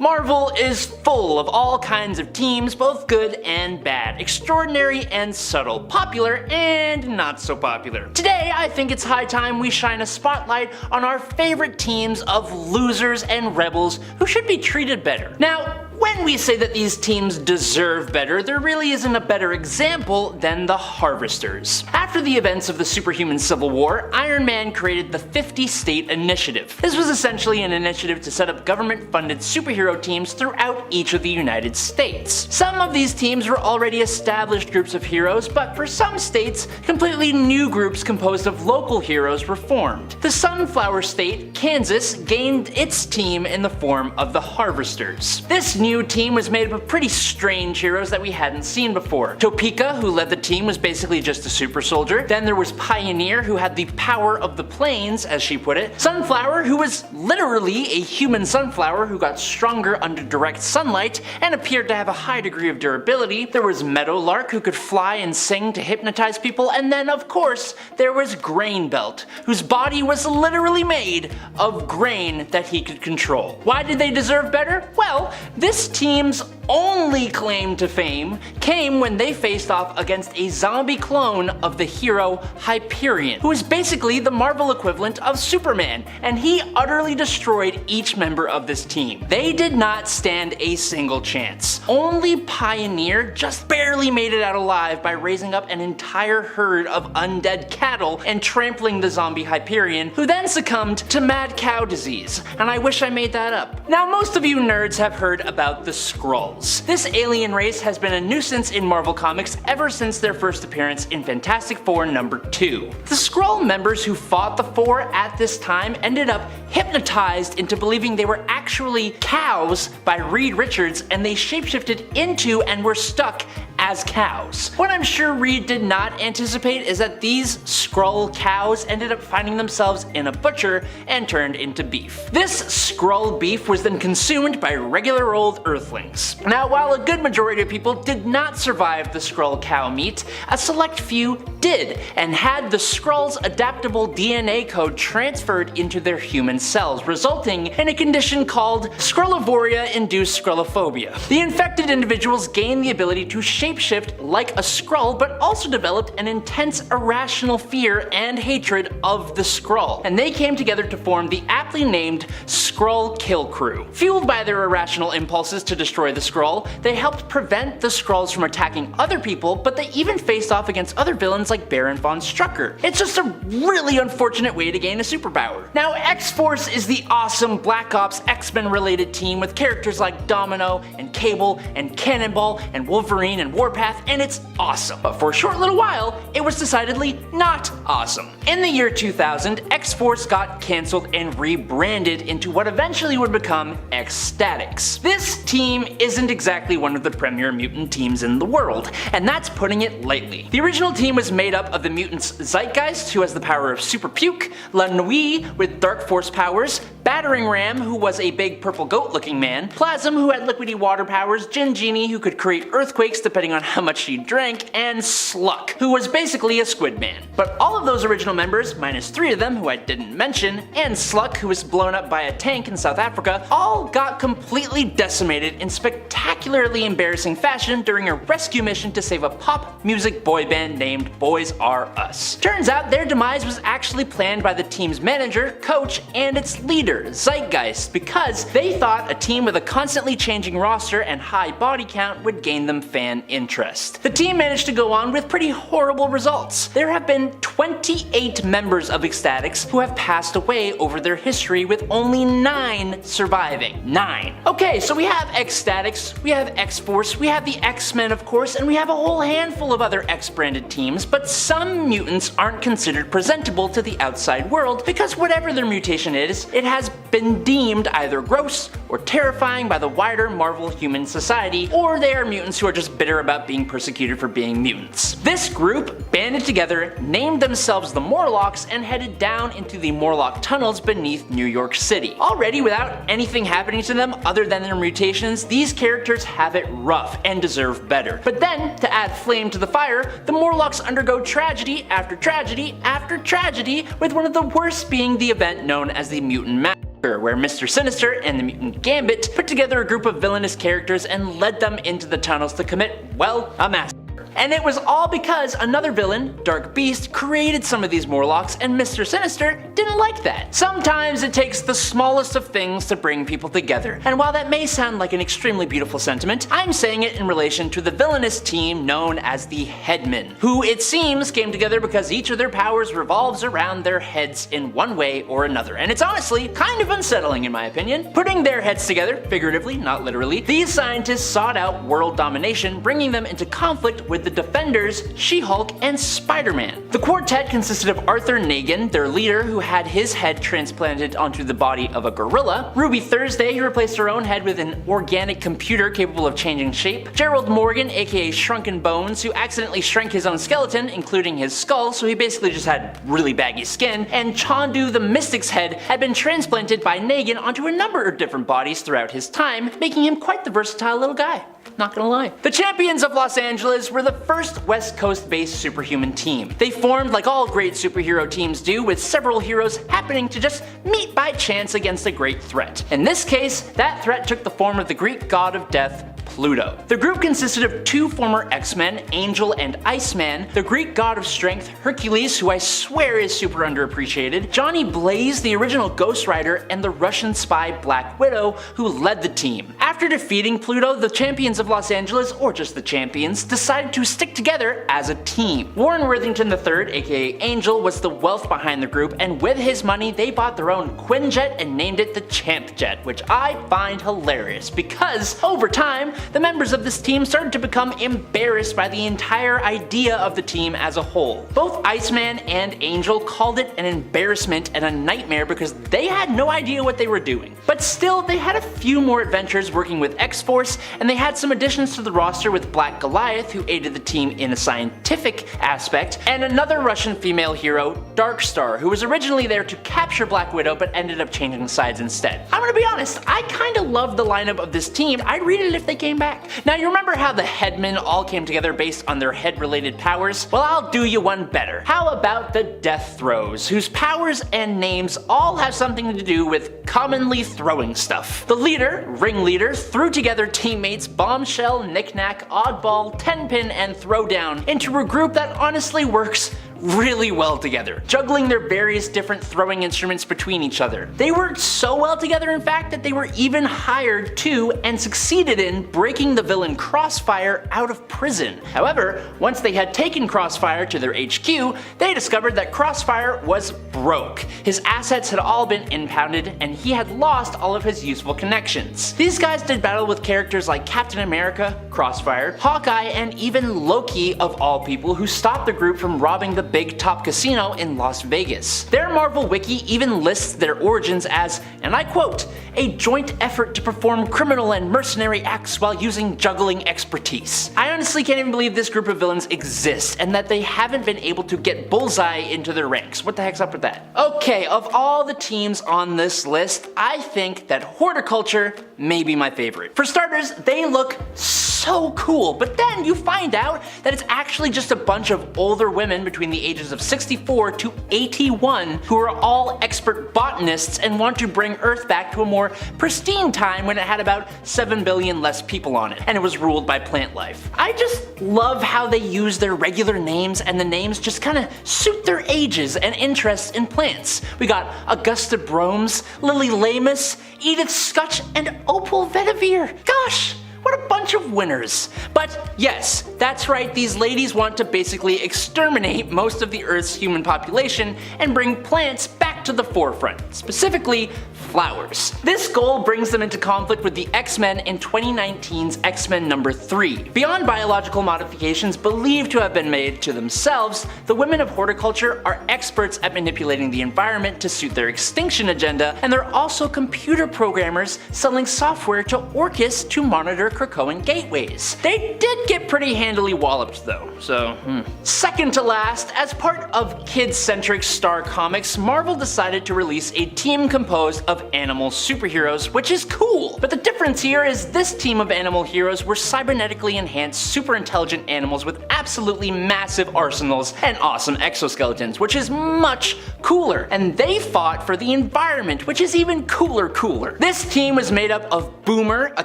Marvel is full of all kinds of teams, both good and bad, extraordinary and subtle, popular and not so popular. Today, I think it's high time we shine a spotlight on our favorite teams of losers and rebels who should be treated better. Now, when we say that these teams deserve better, there really isn't a better example than the Harvesters. After the events of the superhuman Civil War, Iron Man created the 50-State Initiative. This was essentially an initiative to set up government-funded superhero teams throughout each of the United States. Some of these teams were already established groups of heroes, but for some states, completely new groups composed of local heroes were formed. The Sunflower State, Kansas, gained its team in the form of the Harvesters. This new team was made up of pretty strange heroes that we hadn't seen before. Topeka, who led the team, was basically just a super soldier. Then there was Pioneer, who had the power of the plains, as she put it. Sunflower, who was literally a human sunflower who got stronger under direct sunlight and appeared to have a high degree of durability. There was Meadowlark, who could fly and sing to hypnotize people. And then, of course, there was Grainbelt, whose body was literally made of grain that he could control. Why did they deserve better? Well, this team's only claim to fame came when they faced off against a zombie clone of the hero Hyperion, who is basically the Marvel equivalent of Superman, and he utterly destroyed each member of this team. They did not stand a single chance. Only Pioneer just barely made it out alive by raising up an entire herd of undead cattle and trampling the zombie Hyperion, who then succumbed to mad cow disease, and I wish I made that up. Now, most of you nerds have heard about the Skrull. This alien race has been a nuisance in Marvel Comics ever since their first appearance in Fantastic Four #2. The Skrull members who fought the Four at this time ended up hypnotized into believing they were actually cows by Reed Richards, and they shapeshifted into and were stuck as cows. What I'm sure Reed did not anticipate is that these Skrull cows ended up finding themselves in a butcher and turned into beef. This Skrull beef was then consumed by regular old Earthlings. Now, while a good majority of people did not survive the Skrull cow meat, a select few did, and had the Skrull's adaptable DNA code transferred into their human cells, resulting in a condition called Skrullivoria-induced Skrullophobia. The infected individuals gained the ability to shapeshift like a Skrull, but also developed an intense irrational fear and hatred of the Skrull, and they came together to form the aptly named Skrull Kill Crew. Fueled by their irrational impulses to destroy the Skrull, they helped prevent the Skrulls from attacking other people, but they even faced off against other villains like Baron von Strucker. It's just a really unfortunate way to gain a superpower. Now, X-Force is the awesome Black Ops X-Men related team with characters like Domino and Cable and Cannonball and Wolverine and Warpath, and it's awesome. But for a short little while, it was decidedly not awesome. In the year 2000, X-Force got cancelled and rebranded into what eventually would become Xstatics. This team isn't exactly one of the premier mutant teams in the world, and that's putting it lightly. The original team was made up of the mutants Zeitgeist, who has the power of Super Puke, La Nuit with Dark Force powers, Battering Ram, who was a big purple goat looking man, Plasm, who had liquidy water powers, Gin Genie, who could create earthquakes depending on how much she drank, and Sluck, who was basically a squid man. But all of those original members, minus 3 of them who I didn't mention, and Sluck, who was blown up by a tank in South Africa, all got completely decimated in spectacularly embarrassing fashion during a rescue mission to save a pop music boy band named Boys R Us. Turns out their demise was actually planned by the team's manager, coach, and its leader, Zeitgeist, because they thought a team with a constantly changing roster and high body count would gain them fan interest. The team managed to go on with pretty horrible results. There have been 28 members of Xstatics who have passed away over their history, with only 9 surviving. 9. Okay, so we have Xstatics, we have X-Force, we have the X-Men of course, and we have a whole handful of other X-branded teams, but some mutants aren't considered presentable to the outside world because whatever their mutation is, it has been deemed either gross or terrifying by the wider Marvel human society, or they are mutants who are just bitter about being persecuted for being mutants. This group banded together, named themselves the Morlocks, and headed down into the Morlock tunnels beneath New York City. Already, without anything happening to them other than their mutations, these characters have it rough and deserve better. But then, to add flame to the fire, the Morlocks undergo tragedy after tragedy after tragedy, with one of the worst being the event known as the Mutant Massacre, where Mr. Sinister and the mutant Gambit put together a group of villainous characters and led them into the tunnels to commit, well, a massacre. And it was all because another villain, Dark Beast, created some of these Morlocks, and Mr. Sinister didn't like that. Sometimes it takes the smallest of things to bring people together, and while that may sound like an extremely beautiful sentiment, I'm saying it in relation to the villainous team known as the Headmen, who it seems came together because each of their powers revolves around their heads in one way or another, and it's honestly kind of unsettling in my opinion. Putting their heads together, figuratively, not literally, these scientists sought out world domination, bringing them into conflict with the Defenders, She-Hulk, and Spider-Man. The quartet consisted of Arthur Nagin, their leader, who had his head transplanted onto the body of a gorilla; Ruby Thursday, who replaced her own head with an organic computer capable of changing shape; Gerald Morgan, aka Shrunken Bones, who accidentally shrank his own skeleton, including his skull, so he basically just had really baggy skin; and Chandu the Mystic's head had been transplanted by Nagin onto a number of different bodies throughout his time, making him quite the versatile little guy. Not gonna lie. The Champions of Los Angeles were the first West Coast-based superhuman team. They formed like all great superhero teams do, with several heroes happening to just meet by chance against a great threat. In this case, that threat took the form of the Greek god of death, Pluto. The group consisted of two former X-Men, Angel and Iceman, the Greek god of strength, Hercules, who I swear is super underappreciated, Johnny Blaze, the original Ghost Rider, and the Russian spy Black Widow, who led the team. After defeating Pluto, the Champions of Los Angeles, or just the Champions, decided to stick together as a team. Warren Worthington III, aka Angel, was the wealth behind the group, and with his money they bought their own Quinjet and named it the Champ Jet, which I find hilarious because over time the members of this team started to become embarrassed by the entire idea of the team as a whole. Both Iceman and Angel called it an embarrassment and a nightmare because they had no idea what they were doing. But still, they had a few more adventures working with X-Force, and they had some additions to the roster with Black Goliath, who aided the team in a scientific aspect, and another Russian female hero, Dark Star, who was originally there to capture Black Widow but ended up changing sides instead. I'm gonna be honest, I kinda love the lineup of this team. I'd read it if they came back. Now, you remember how the Headmen all came together based on their head-related powers? Well, I'll do you one better. How about the Death Throws, whose powers and names all have something to do with commonly throwing stuff. The leader, Ringleader, threw together teammates Bombshell, Knick-Knack, Oddball, Tenpin, and Throwdown into a group that honestly works really well together, juggling their various different throwing instruments between each other. They worked so well together, in fact, that they were even hired to and succeeded in breaking the villain Crossfire out of prison. However, once they had taken Crossfire to their HQ, they discovered that Crossfire was broke. His assets had all been impounded, and he had lost all of his useful connections. These guys did battle with characters like Captain America, Crossfire, Hawkeye, and even Loki, of all people, who stopped the group from robbing the Big Top Casino in Las Vegas. Their Marvel wiki even lists their origins as, and I quote, a joint effort to perform criminal and mercenary acts while using juggling expertise. I honestly can't even believe this group of villains exists and that they haven't been able to get Bullseye into their ranks. What the heck's up with that? Okay, of all the teams on this list, I think that Horticulture may be my favorite. For starters, they look so cool, but then you find out that it's actually just a bunch of older women between the ages of 64 to 81 who are all expert botanists and want to bring Earth back to a more pristine time when it had about 7 billion less people on it, and it was ruled by plant life. I just love how they use their regular names, and the names just kinda suit their ages and interests in plants. We got Augusta Bromes, Lily Lamus, Edith Scutch, and Opal Vetiver. Gosh! What a bunch of winners. But yes, that's right, these ladies want to basically exterminate most of the Earth's human population and bring plants back to the forefront, specifically flowers. This goal brings them into conflict with the X-Men in 2019's X-Men number 3. Beyond biological modifications believed to have been made to themselves, the women of Horticulture are experts at manipulating the environment to suit their extinction agenda, and they're also computer programmers selling software to Orcus to monitor Krakoan gateways. They did get pretty handily walloped though, so Second to last, as part of kid-centric Star Comics, Marvel decided decided to release a team composed of animal superheroes, which is cool. But the difference here is this team of animal heroes were cybernetically enhanced super intelligent animals with absolutely massive arsenals and awesome exoskeletons, which is much cooler. And they fought for the environment, which is even cooler. This team was made up of Boomer, a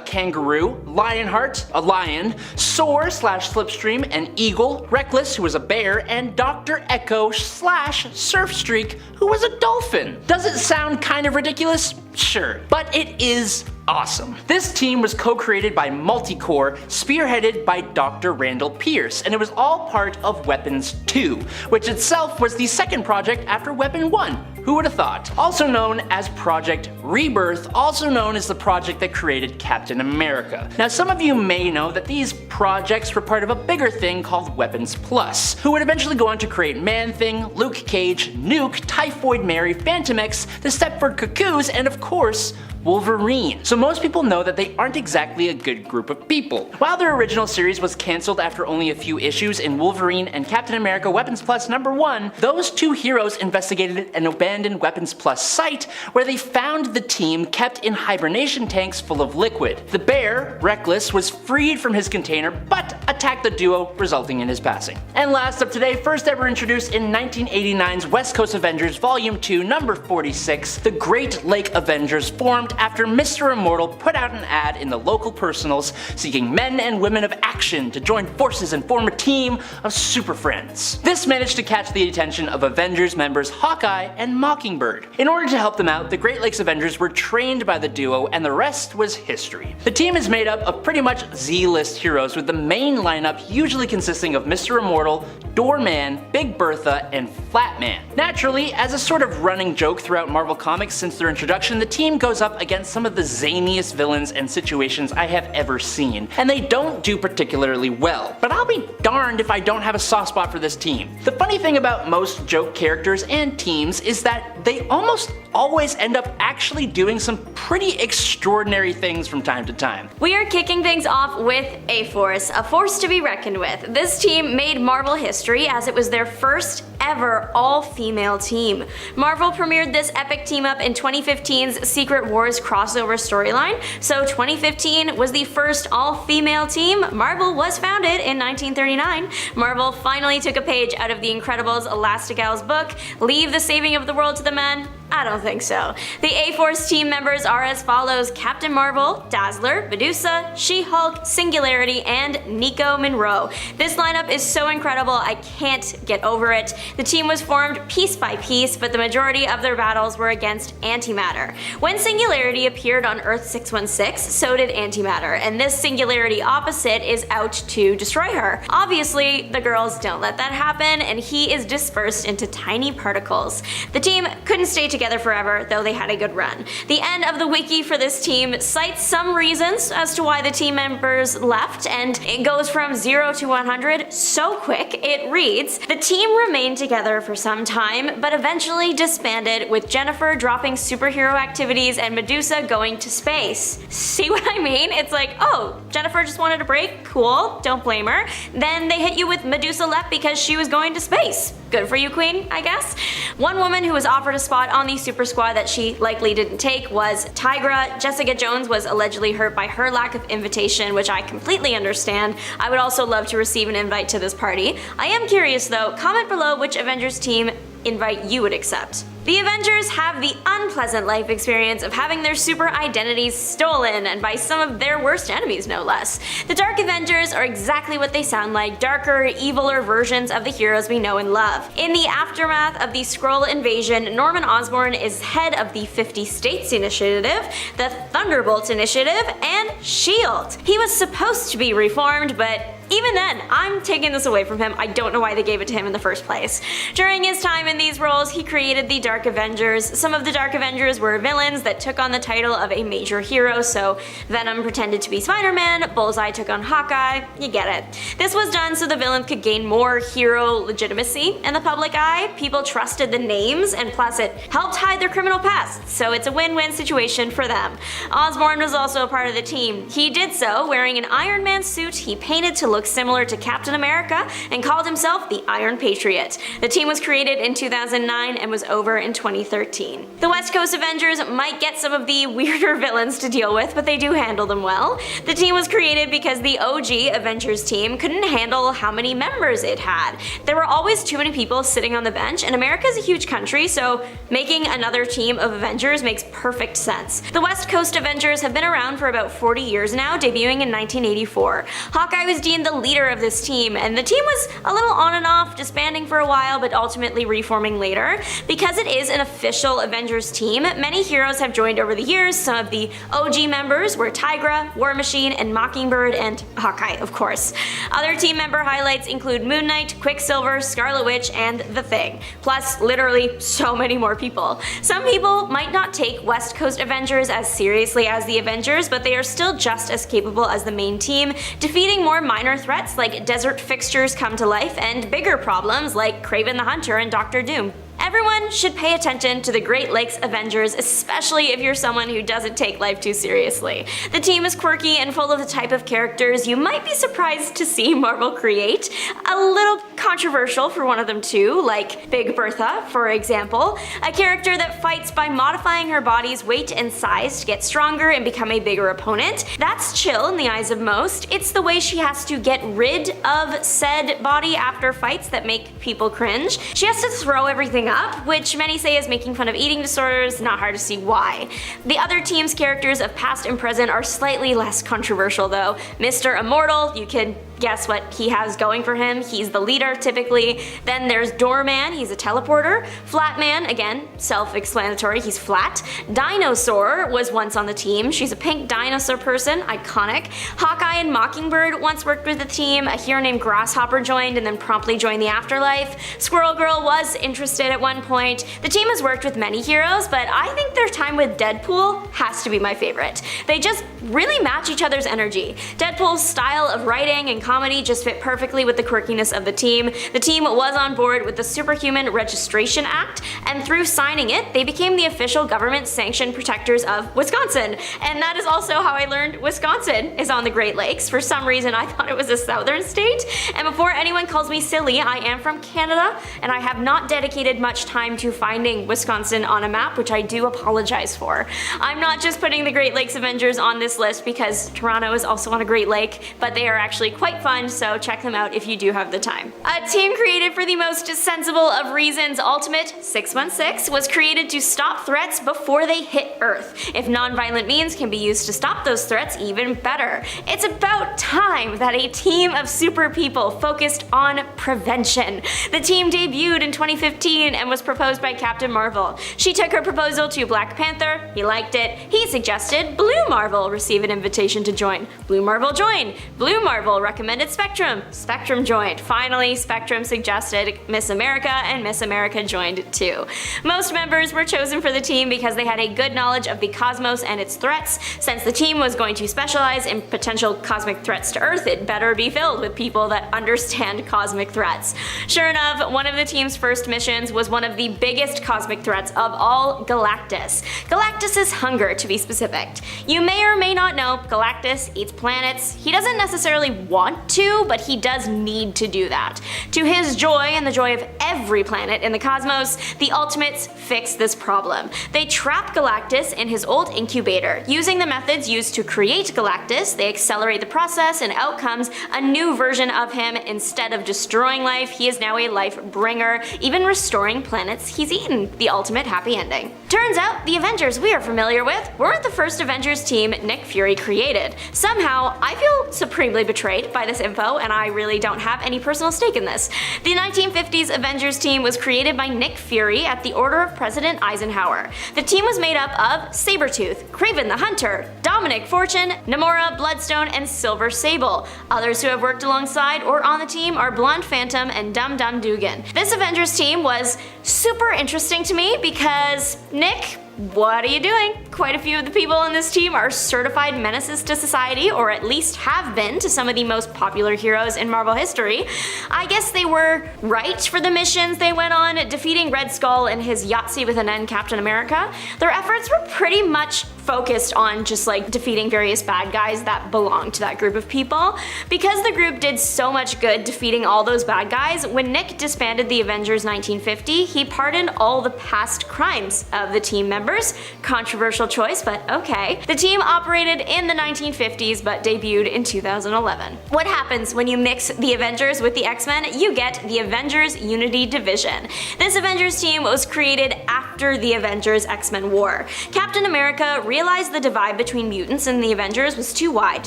kangaroo, Lionheart, a lion, Soar/Slipstream, an eagle, Reckless, who was a bear, and Dr. Echo/Surfstreak, who was a dolphin. Does it sound kind of ridiculous? Sure, but it is awesome. This team was co-created by Multicore, spearheaded by Dr. Randall Pierce, and it was all part of Weapons 2, which itself was the second project after Weapon 1. Who would have thought? Also known as Project Rebirth, also known as the project that created Captain America. Now some of you may know that these projects were part of a bigger thing called Weapons Plus, who would eventually go on to create Man-Thing, Luke Cage, Nuke, Typhoid Mary, Phantom X, the Stepford Cuckoos, and of course, Wolverine. So most people know that they aren't exactly a good group of people. While their original series was cancelled after only a few issues in Wolverine and Captain America Weapons Plus #1, those two heroes investigated an abandoned Weapons Plus site where they found the team kept in hibernation tanks full of liquid. The bear, Reckless, was freed from his container but attacked the duo, resulting in his passing. And last up today, first ever introduced in 1989's West Coast Avengers Volume 2 number 46, the Great Lake Avengers formed after Mr. Immortal put out an ad in the local personals seeking men and women of action to join forces and form a team of super friends. This managed to catch the attention of Avengers members Hawkeye and Mockingbird. In order to help them out, the Great Lakes Avengers were trained by the duo and the rest was history. The team is made up of pretty much Z-list heroes, with the main lineup usually consisting of Mr. Immortal, Doorman, Big Bertha, and Flatman. Naturally, as a sort of running joke throughout Marvel Comics since their introduction, the team goes up against some of the zaniest villains and situations I have ever seen, and they don't do particularly well. But I'll be darned if I don't have a soft spot for this team. The funny thing about most joke characters and teams is that they almost always end up actually doing some pretty extraordinary things from time to time. We are kicking things off with A-Force, a force to be reckoned with. This team made Marvel history as it was their first ever all-female team. Marvel premiered this epic team-up in 2015's Secret Wars crossover storyline, so 2015 was the first all-female team. Marvel was founded in 1939. Marvel finally took a page out of the Incredibles' Elastigal's book, Leave the Saving of the World to the Men. I don't think so. The A-Force team members are as follows: Captain Marvel, Dazzler, Medusa, She-Hulk, Singularity, and Nico Monroe. This lineup is so incredible, I can't get over it. The team was formed piece by piece, but the majority of their battles were against antimatter. When Singularity appeared on Earth 616, so did antimatter, and this Singularity opposite is out to destroy her. Obviously, the girls don't let that happen, and he is dispersed into tiny particles. The team couldn't stay together forever, though they had a good run. The end of the wiki for this team cites some reasons as to why the team members left, and it goes from 0 to 100 so quick. It reads, the team remained together for some time, but eventually disbanded, with Jennifer dropping superhero activities and Medusa going to space. See what I mean? It's like, oh, Jennifer just wanted a break, cool, don't blame her. Then they hit you with Medusa left because she was going to space. Good for you, Queen, I guess. One woman who was offered a spot on the Super Squad that she likely didn't take was Tigra. Jessica Jones was allegedly hurt by her lack of invitation, which I completely understand. I would also love to receive an invite to this party. I am curious though, comment below which Avengers team invite you would accept. The Avengers have the unpleasant life experience of having their super identities stolen, and by some of their worst enemies no less. The Dark Avengers are exactly what they sound like, darker, eviler versions of the heroes we know and love. In the aftermath of the Skrull invasion, Norman Osborn is head of the 50 States Initiative, the Thunderbolts Initiative, and S.H.I.E.L.D. He was supposed to be reformed, but even then, I'm taking this away from him. I don't know why they gave it to him in the first place. During his time in these roles, he created the Dark Avengers. Some of the Dark Avengers were villains that took on the title of a major hero, so Venom pretended to be Spider-Man, Bullseye took on Hawkeye, you get it. This was done so the villain could gain more hero legitimacy in the public eye. People trusted the names, and plus it helped hide their criminal past, so it's a win-win situation for them. Osborn was also a part of the team. He did so wearing an Iron Man suit he painted to look looked similar to Captain America and called himself the Iron Patriot. The team was created in 2009 and was over in 2013. The West Coast Avengers might get some of the weirder villains to deal with, but they do handle them well. The team was created because the OG Avengers team couldn't handle how many members it had. There were always too many people sitting on the bench, and America's a huge country, so making another team of Avengers makes perfect sense. The West Coast Avengers have been around for about 40 years now, debuting in 1984. Hawkeye was deemed the leader of this team, and the team was a little on and off, disbanding for a while but ultimately reforming later. Because it is an official Avengers team, many heroes have joined over the years. Some of the OG members were Tigra, War Machine, and Mockingbird, and Hawkeye, of course. Other team member highlights include Moon Knight, Quicksilver, Scarlet Witch, and The Thing. Plus, literally so many more people. Some people might not take West Coast Avengers as seriously as the Avengers, but they are still just as capable as the main team, defeating more minor threats like desert fixtures come to life and bigger problems like Kraven the Hunter and Doctor Doom. Everyone should pay attention to the Great Lakes Avengers, especially if you're someone who doesn't take life too seriously. The team is quirky and full of the type of characters you might be surprised to see Marvel create. A little controversial for one of them too, like Big Bertha, for example, a character that fights by modifying her body's weight and size to get stronger and become a bigger opponent. That's chill in the eyes of most. It's the way she has to get rid of said body after fights that make people cringe. She has to throw everything up, which many say is making fun of eating disorders. Not hard to see why. The other team's characters of past and present are slightly less controversial though. Mr. Immortal, you can guess what he has going for him. He's the leader typically. Then there's Doorman, he's a teleporter. Flatman, again, self-explanatory, he's flat. Dinosaur was once on the team. She's a pink dinosaur person, iconic. Hawkeye and Mockingbird once worked with the team. A hero named Grasshopper joined and then promptly joined the afterlife. Squirrel Girl was interested at one point. The team has worked with many heroes, but I think their time with Deadpool has to be my favorite. They just really match each other's energy. Deadpool's style of writing and comedy just fit perfectly with the quirkiness of the team. The team was on board with the Superhuman Registration Act, and through signing it, they became the official government-sanctioned protectors of Wisconsin. And that is also how I learned Wisconsin is on the Great Lakes. For some reason, I thought it was a southern state. And before anyone calls me silly, I am from Canada, and I have not dedicated much time to finding Wisconsin on a map, which I do apologize for. I'm not just putting the Great Lakes Avengers on this list because Toronto is also on a Great Lake, but they are actually quite fun, so check them out if you do have the time. A team created for the most sensible of reasons, Ultimate 616 was created to stop threats before they hit Earth. If non-violent means can be used to stop those threats, even better. It's about time that a team of super people focused on prevention. The team debuted in 2015 and was proposed by Captain Marvel. She took her proposal to Black Panther, he liked it, he suggested Blue Marvel receive an invitation to join. Blue Marvel joined. Blue Marvel recommended Spectrum. Spectrum joined. Finally, Spectrum suggested Miss America, and Miss America joined too. Most members were chosen for the team because they had a good knowledge of the cosmos and its threats. Since the team was going to specialize in potential cosmic threats to Earth, it better be filled with people that understand cosmic threats. Sure enough, one of the team's first missions was one of the biggest cosmic threats of all, Galactus. Galactus's hunger, to be specific. You may or may not know Galactus eats planets. He doesn't necessarily want to, but he does need to do that. To his joy and the joy of every planet in the cosmos, the Ultimates fix this problem. They trap Galactus in his old incubator. Using the methods used to create Galactus, they accelerate the process and out comes a new version of him. Instead of destroying life, he is now a life bringer, even restoring planets he's eaten. The ultimate happy ending. Turns out, the Avengers we are familiar with weren't the first Avengers team Nick Fury created. Somehow, I feel supremely betrayed by this info, and I really don't have any personal stake in this. The 1950s Avengers team was created by Nick Fury at the order of President Eisenhower. The team was made up of Sabretooth, Kraven the Hunter, Dominic Fortune, Namora, Bloodstone, and Silver Sable. Others who have worked alongside or on the team are Blonde Phantom and Dum Dum Dugan. This Avengers team was super interesting to me because Nick what are you doing? Quite a few of the people in this team are certified menaces to society, or at least have been to some of the most popular heroes in Marvel history. I guess they were right for the missions they went on, defeating Red Skull and his Yahtzee with an N Captain America. Their efforts were pretty much focused on just like defeating various bad guys that belonged to that group of people. Because the group did so much good defeating all those bad guys, when Nick disbanded the Avengers 1950, he pardoned all the past crimes of the team members. Controversial choice, but okay. The team operated in the 1950s but debuted in 2011. What happens when you mix the Avengers with the X-Men? You get the Avengers Unity Division. This Avengers team was created after the Avengers X-Men War. Captain America realized the divide between mutants and the Avengers was too wide,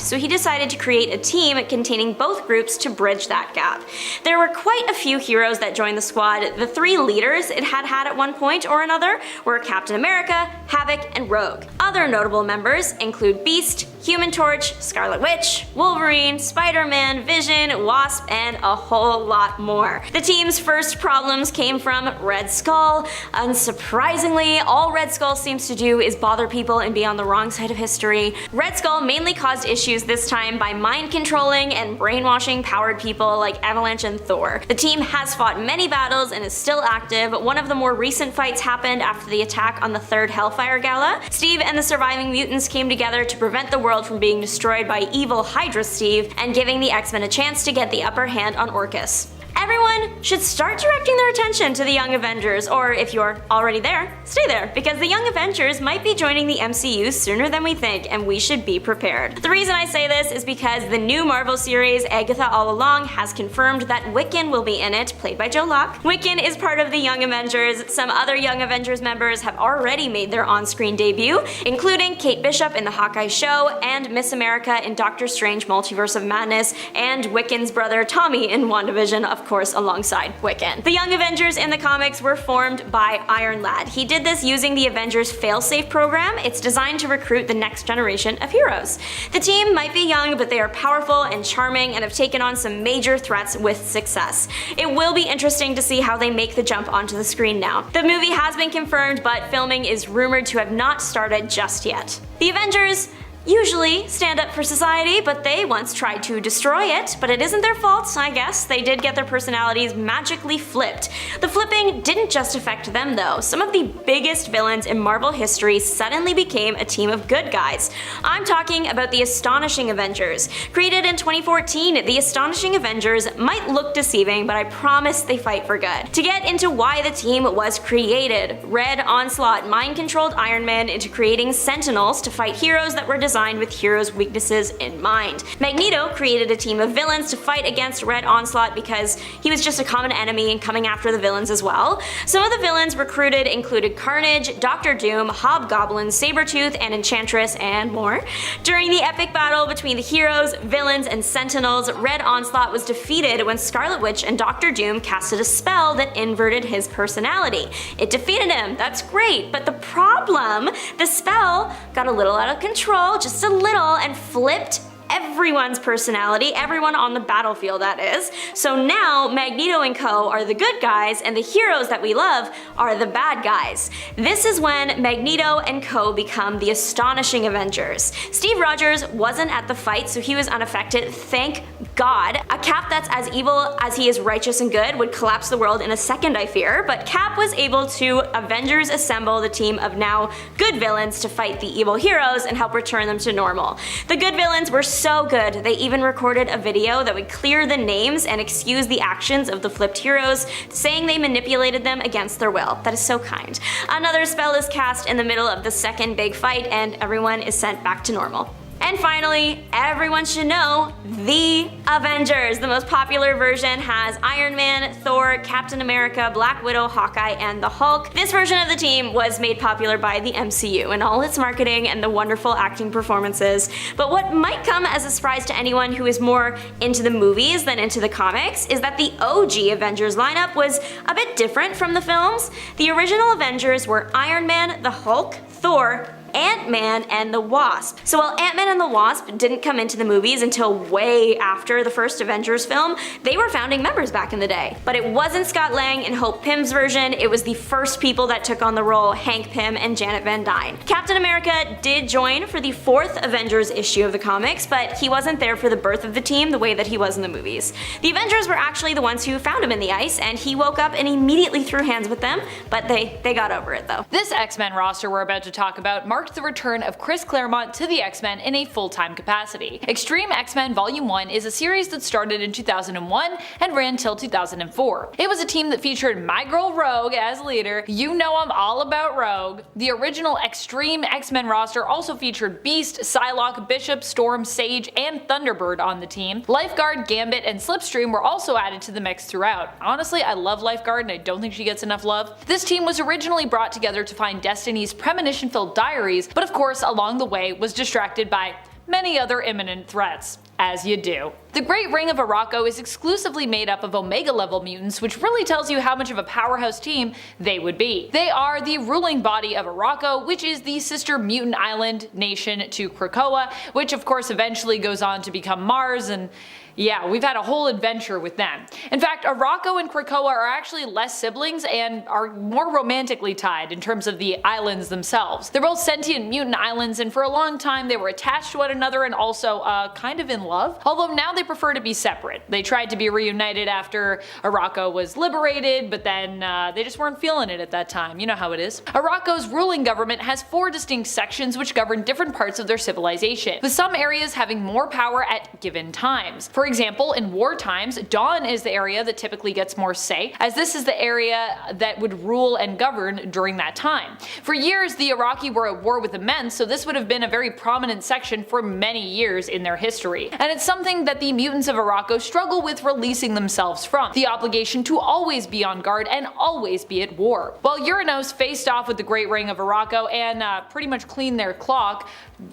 so he decided to create a team containing both groups to bridge that gap. There were quite a few heroes that joined the squad. The three leaders it had at one point or another were Captain America, Havoc, and Rogue. Other notable members include Beast, Human Torch, Scarlet Witch, Wolverine, Spider-Man, Vision, Wasp, and a whole lot more. The team's first problems came from Red Skull. Unsurprisingly, all Red Skull seems to do is bother people and be on the wrong side of history. Red Skull mainly caused issues this time by mind controlling and brainwashing powered people like Avalanche and Thor. The team has fought many battles and is still active. One of the more recent fights happened after the attack on the third Hellfire Gala. Steve and the surviving mutants came together to prevent the world from being destroyed by evil Hydra Steve and giving the X-Men a chance to get the upper hand on Orcus. Everyone should start directing their attention to the Young Avengers, or if you're already there, stay there, because the Young Avengers might be joining the MCU sooner than we think, and we should be prepared. The reason I say this is because the new Marvel series, Agatha All Along, has confirmed that Wiccan will be in it, played by Joe Locke. Wiccan is part of the Young Avengers. Some other Young Avengers members have already made their on-screen debut, including Kate Bishop in the Hawkeye show, and Miss America in Doctor Strange Multiverse of Madness, and Wiccan's brother Tommy in WandaVision, of course, alongside Wiccan. The Young Avengers in the comics were formed by Iron Lad. He did this using the Avengers Failsafe program. It's designed to recruit the next generation of heroes. The team might be young, but they are powerful and charming and have taken on some major threats with success. It will be interesting to see how they make the jump onto the screen now. The movie has been confirmed, but filming is rumored to have not started just yet. The Avengers usually stand up for society, but they once tried to destroy it. But it isn't their fault, I guess. They did get their personalities magically flipped. The flipping didn't just affect them though. Some of the biggest villains in Marvel history suddenly became a team of good guys. I'm talking about the Astonishing Avengers. Created in 2014, the Astonishing Avengers might look deceiving, but I promise they fight for good. To get into why the team was created, Red Onslaught mind-controlled Iron Man into creating Sentinels to fight heroes that were designed with heroes' weaknesses in mind. Magneto created a team of villains to fight against Red Onslaught because he was just a common enemy and coming after the villains as well. Some of the villains recruited included Carnage, Doctor Doom, Hobgoblin, Sabretooth, and Enchantress, and more. During the epic battle between the heroes, villains, and Sentinels, Red Onslaught was defeated when Scarlet Witch and Doctor Doom casted a spell that inverted his personality. It defeated him, that's great, but the problem, the spell got a little out of control, just a little, and flipped everyone's personality, everyone on the battlefield that is. So now Magneto and co are the good guys and the heroes that we love are the bad guys. This is when Magneto and co become the Astonishing Avengers. Steve Rogers wasn't at the fight, so he was unaffected, thank God. A Cap that's as evil as he is righteous and good would collapse the world in a second, I fear, but Cap was able to Avengers assemble the team of now good villains to fight the evil heroes and help return them to normal. The good villains were so good, they even recorded a video that would clear the names and excuse the actions of the flipped heroes, saying they manipulated them against their will. That is so kind. Another spell is cast in the middle of the second big fight and everyone is sent back to normal. And finally, everyone should know, the Avengers. The most popular version has Iron Man, Thor, Captain America, Black Widow, Hawkeye, and the Hulk. This version of the team was made popular by the MCU and all its marketing and the wonderful acting performances. But what might come as a surprise to anyone who is more into the movies than into the comics is that the OG Avengers lineup was a bit different from the films. The original Avengers were Iron Man, the Hulk, Thor, Ant-Man and the Wasp. So while Ant-Man and the Wasp didn't come into the movies until way after the first Avengers film, they were founding members back in the day. But it wasn't Scott Lang and Hope Pym's version, it was the first people that took on the role, Hank Pym and Janet Van Dyne. Captain America did join for the 4th Avengers issue of the comics, but he wasn't there for the birth of the team the way that he was in the movies. The Avengers were actually the ones who found him in the ice, and he woke up and immediately threw hands with them, but they got over it though. This X-Men roster we're about to talk about marked the return of Chris Claremont to the X-Men in a full-time capacity. Extreme X-Men Volume 1 is a series that started in 2001 and ran till 2004. It was a team that featured my girl Rogue as leader. You know I'm all about Rogue. The original Extreme X-Men roster also featured Beast, Psylocke, Bishop, Storm, Sage, and Thunderbird on the team. Lifeguard, Gambit, and Slipstream were also added to the mix throughout. Honestly, I love Lifeguard and I don't think she gets enough love. This team was originally brought together to find Destiny's premonition-filled diaries, but of course along the way was distracted by many other imminent threats. As you do. The Great Ring of Arakko is exclusively made up of Omega level mutants, which really tells you how much of a powerhouse team they would be. They are the ruling body of Arakko, which is the sister mutant island nation to Krakoa, which of course eventually goes on to become Mars, and yeah, we've had a whole adventure with them. In fact, Arakko and Krakoa are actually less siblings and are more romantically tied in terms of the islands themselves. They're both sentient mutant islands, and for a long time they were attached to one another and also kind of in love, although now they prefer to be separate. They tried to be reunited after Arakko was liberated, but then they just weren't feeling it at that time. You know how it is. Arakko's ruling government has 4 distinct sections which govern different parts of their civilization, with some areas having more power at given times. For example, in war times, Dawn is the area that typically gets more say, as this is the area that would rule and govern during that time. For years, the Iraqi were at war with the men, so this would have been a very prominent section for many years in their history. And it's something that the mutants of Arakko struggle with releasing themselves from, the obligation to always be on guard and always be at war. While Uranos faced off with the Great Ring of Arakko and pretty much cleaned their clock,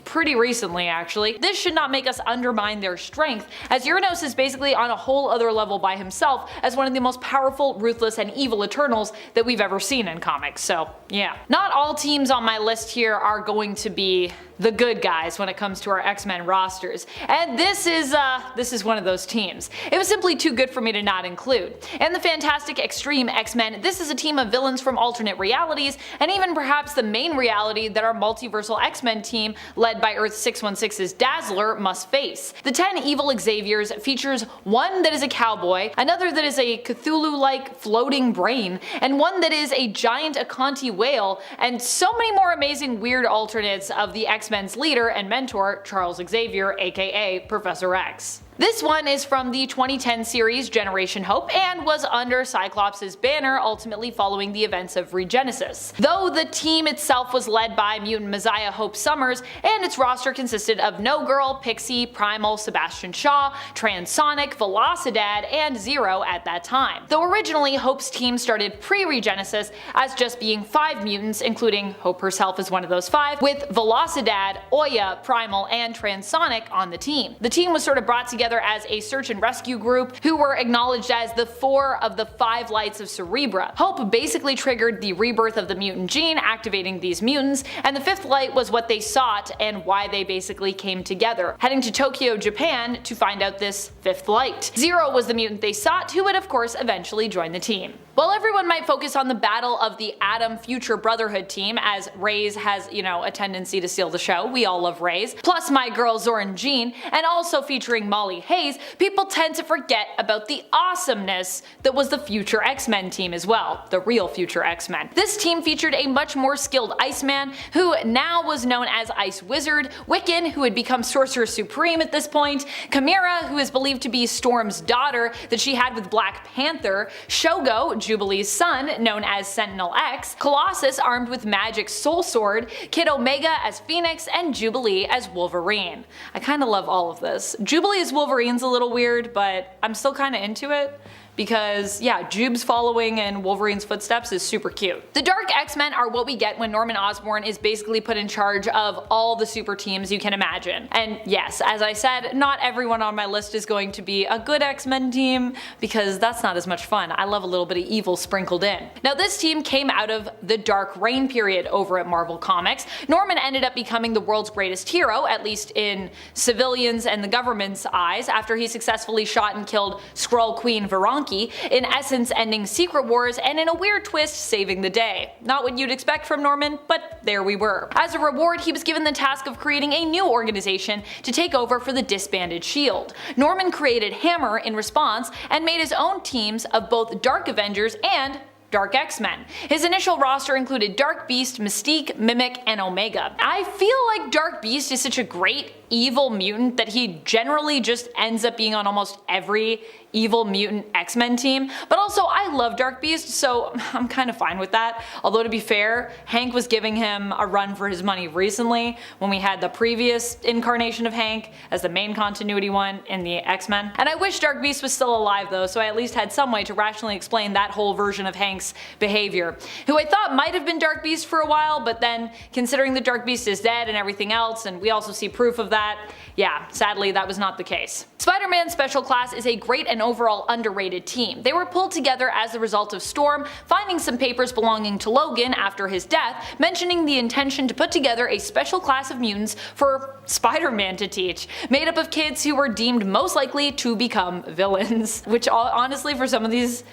pretty recently actually, this should not make us undermine their strength, as Uranos is basically on a whole other level by himself as one of the most powerful, ruthless, and evil Eternals that we've ever seen in comics, so yeah. Not all teams on my list here are going to be the good guys when it comes to our X-Men rosters, and this is one of those teams. It was simply too good for me to not include. In the fantastic Extreme X-Men, this is a team of villains from alternate realities, and even perhaps the main reality that our multiversal X-Men team, led by Earth 616's Dazzler, must face. The 10 evil Xaviers features one that is a cowboy, another that is a Cthulhu-like floating brain, and one that is a giant Akanti whale, and so many more amazing weird alternates of the X-Men's leader and mentor, Charles Xavier, aka Professor X. This one is from the 2010 series Generation Hope and was under Cyclops' banner, ultimately following the events of Regenesis. Though the team itself was led by mutant Messiah Hope Summers, and its roster consisted of No Girl, Pixie, Primal, Sebastian Shaw, Transonic, Velocidad, and Zero at that time. Though originally Hope's team started pre-Regenesis as just being 5 mutants, including Hope herself as one of those 5, with Velocidad, Oya, Primal, and Transonic on the team. The team was sort of brought together as a search and rescue group who were acknowledged as the 4 of the 5 lights of Cerebra. Hope basically triggered the rebirth of the mutant gene, activating these mutants, and the 5th light was what they sought and why they basically came together, heading to Tokyo, Japan to find out this 5th light. Zero was the mutant they sought, who would of course eventually join the team. While everyone might focus on the battle of the Atom Future Brotherhood team, as Raze has, a tendency to steal the show, we all love Raze, plus my girl Zoran Jean, and also featuring Molly Hayes, people tend to forget about the awesomeness that was the Future X-Men team as well, the real Future X-Men. This team featured a much more skilled Iceman, who now was known as Ice Wizard, Wiccan, who had become Sorcerer Supreme at this point, Chimera, who is believed to be Storm's daughter that she had with Black Panther, Shogo, Jubilee's son, known as Sentinel X, Colossus armed with Magic's Soul Sword, Kid Omega as Phoenix, and Jubilee as Wolverine. I kinda love all of this. Jubilee as Wolverine's a little weird, but I'm still kinda into it. because yeah, Jube's following in Wolverine's footsteps is super cute. The Dark X-Men are what we get when Norman Osborn is basically put in charge of all the super teams you can imagine. And yes, as I said, not everyone on my list is going to be a good X-Men team, because that's not as much fun. I love a little bit of evil sprinkled in. Now this team came out of the Dark Reign period over at Marvel Comics. Norman ended up becoming the world's greatest hero, at least in civilians and the government's eyes, after he successfully shot and killed Skrull Queen Varanki, in essence ending Secret Wars and in a weird twist saving the day. Not what you'd expect from Norman, but there we were. As a reward, he was given the task of creating a new organization to take over for the disbanded S.H.I.E.L.D. Norman created Hammer in response and made his own teams of both Dark Avengers and Dark X-Men. His initial roster included Dark Beast, Mystique, Mimic, and Omega. I feel like Dark Beast is such a great evil mutant that he generally just ends up being on almost every evil mutant X-Men team, but also I love Dark Beast, so I'm kind of fine with that. Although to be fair, Hank was giving him a run for his money recently when we had the previous incarnation of Hank as the main continuity one in the X-Men. And I wish Dark Beast was still alive though, so I at least had some way to rationally explain that whole version of Hank's behavior, who I thought might have been Dark Beast for a while, but then considering that Dark Beast is dead and everything else, and we also see proof of that, yeah, sadly that was not the case. Spider-Man Special Class is a great and overall underrated team. They were pulled together as the result of Storm finding some papers belonging to Logan after his death, mentioning the intention to put together a special class of mutants for Spider-Man to teach, made up of kids who were deemed most likely to become villains. Which honestly, for some of these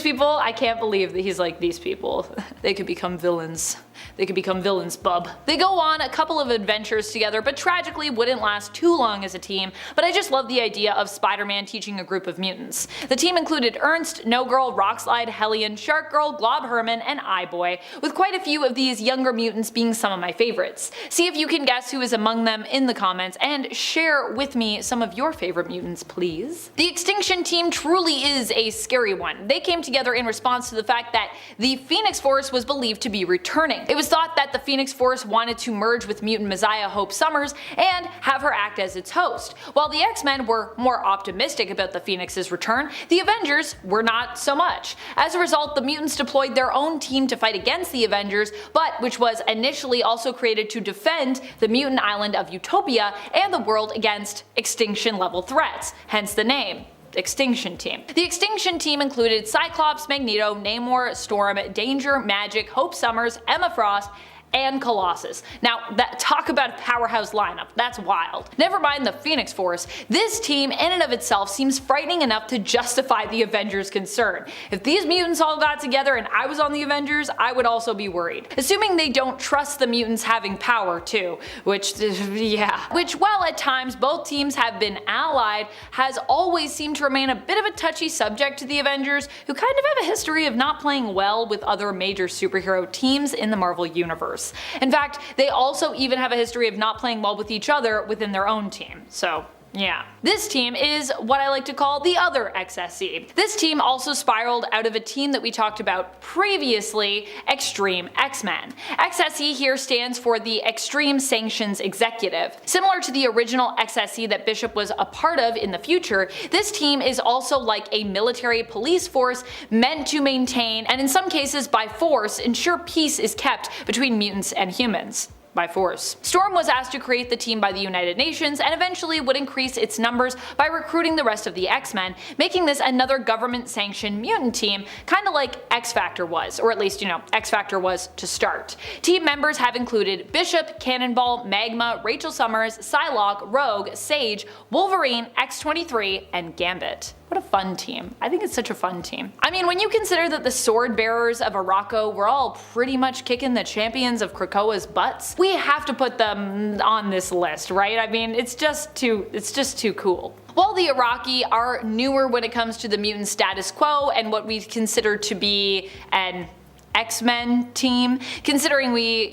people, I can't believe that he's like, these people, they could become villains. They could become villains, bub. They go on a couple of adventures together, but tragically wouldn't last too long as a team, but I just love the idea of Spider-Man teaching a group of mutants. The team included Ernst, No Girl, Rockslide, Hellion, Shark Girl, Glob Herman, and Eye-Boy, with quite a few of these younger mutants being some of my favorites. See if you can guess who is among them in the comments, and share with me some of your favorite mutants, please. The Extinction team truly is a scary one. They came together in response to the fact that the Phoenix Force was believed to be returning. It was thought that the Phoenix Force wanted to merge with mutant Messiah Hope Summers and have her act as its host. While the X-Men were more optimistic about the Phoenix's return, the Avengers were not so much. As a result, the mutants deployed their own team to fight against the Avengers, but which was initially also created to defend the mutant island of Utopia and the world against extinction level threats, hence the name. Extinction team. The Extinction team included Cyclops, Magneto, Namor, Storm, Danger, Magic, Hope Summers, Emma Frost, and Colossus. Now, talk about a powerhouse lineup, that's wild. Never mind the Phoenix Force, this team in and of itself seems frightening enough to justify the Avengers' concern. If these mutants all got together and I was on the Avengers, I would also be worried. Assuming they don't trust the mutants having power too, which, yeah. Which, while at times both teams have been allied, has always seemed to remain a bit of a touchy subject to the Avengers, who kind of have a history of not playing well with other major superhero teams in the Marvel Universe. In fact, they also even have a history of not playing well with each other within their own team, so yeah. This team is what I like to call the other XSE. This team also spiraled out of a team that we talked about previously, Extreme X-Men. XSE here stands for the Extreme Sanctions Executive. Similar to the original XSE that Bishop was a part of in the future, this team is also like a military police force meant to maintain, and in some cases by force, ensure peace is kept between mutants and humans. By force. Storm was asked to create the team by the United Nations and eventually would increase its numbers by recruiting the rest of the X-Men, making this another government-sanctioned mutant team, kinda like X-Factor was, or at least, you know, X-Factor was to start. Team members have included Bishop, Cannonball, Magma, Rachel Summers, Psylocke, Rogue, Sage, Wolverine, X-23, and Gambit. What a fun team. I think it's such a fun team. I mean, when you consider that the Swordbearers of Arakko were all pretty much kicking the champions of Krakoa's butts, we have to put them on this list, right? I mean, it's just too cool. While the Araki are newer when it comes to the mutant status quo and what we consider to be an X-Men team, considering we,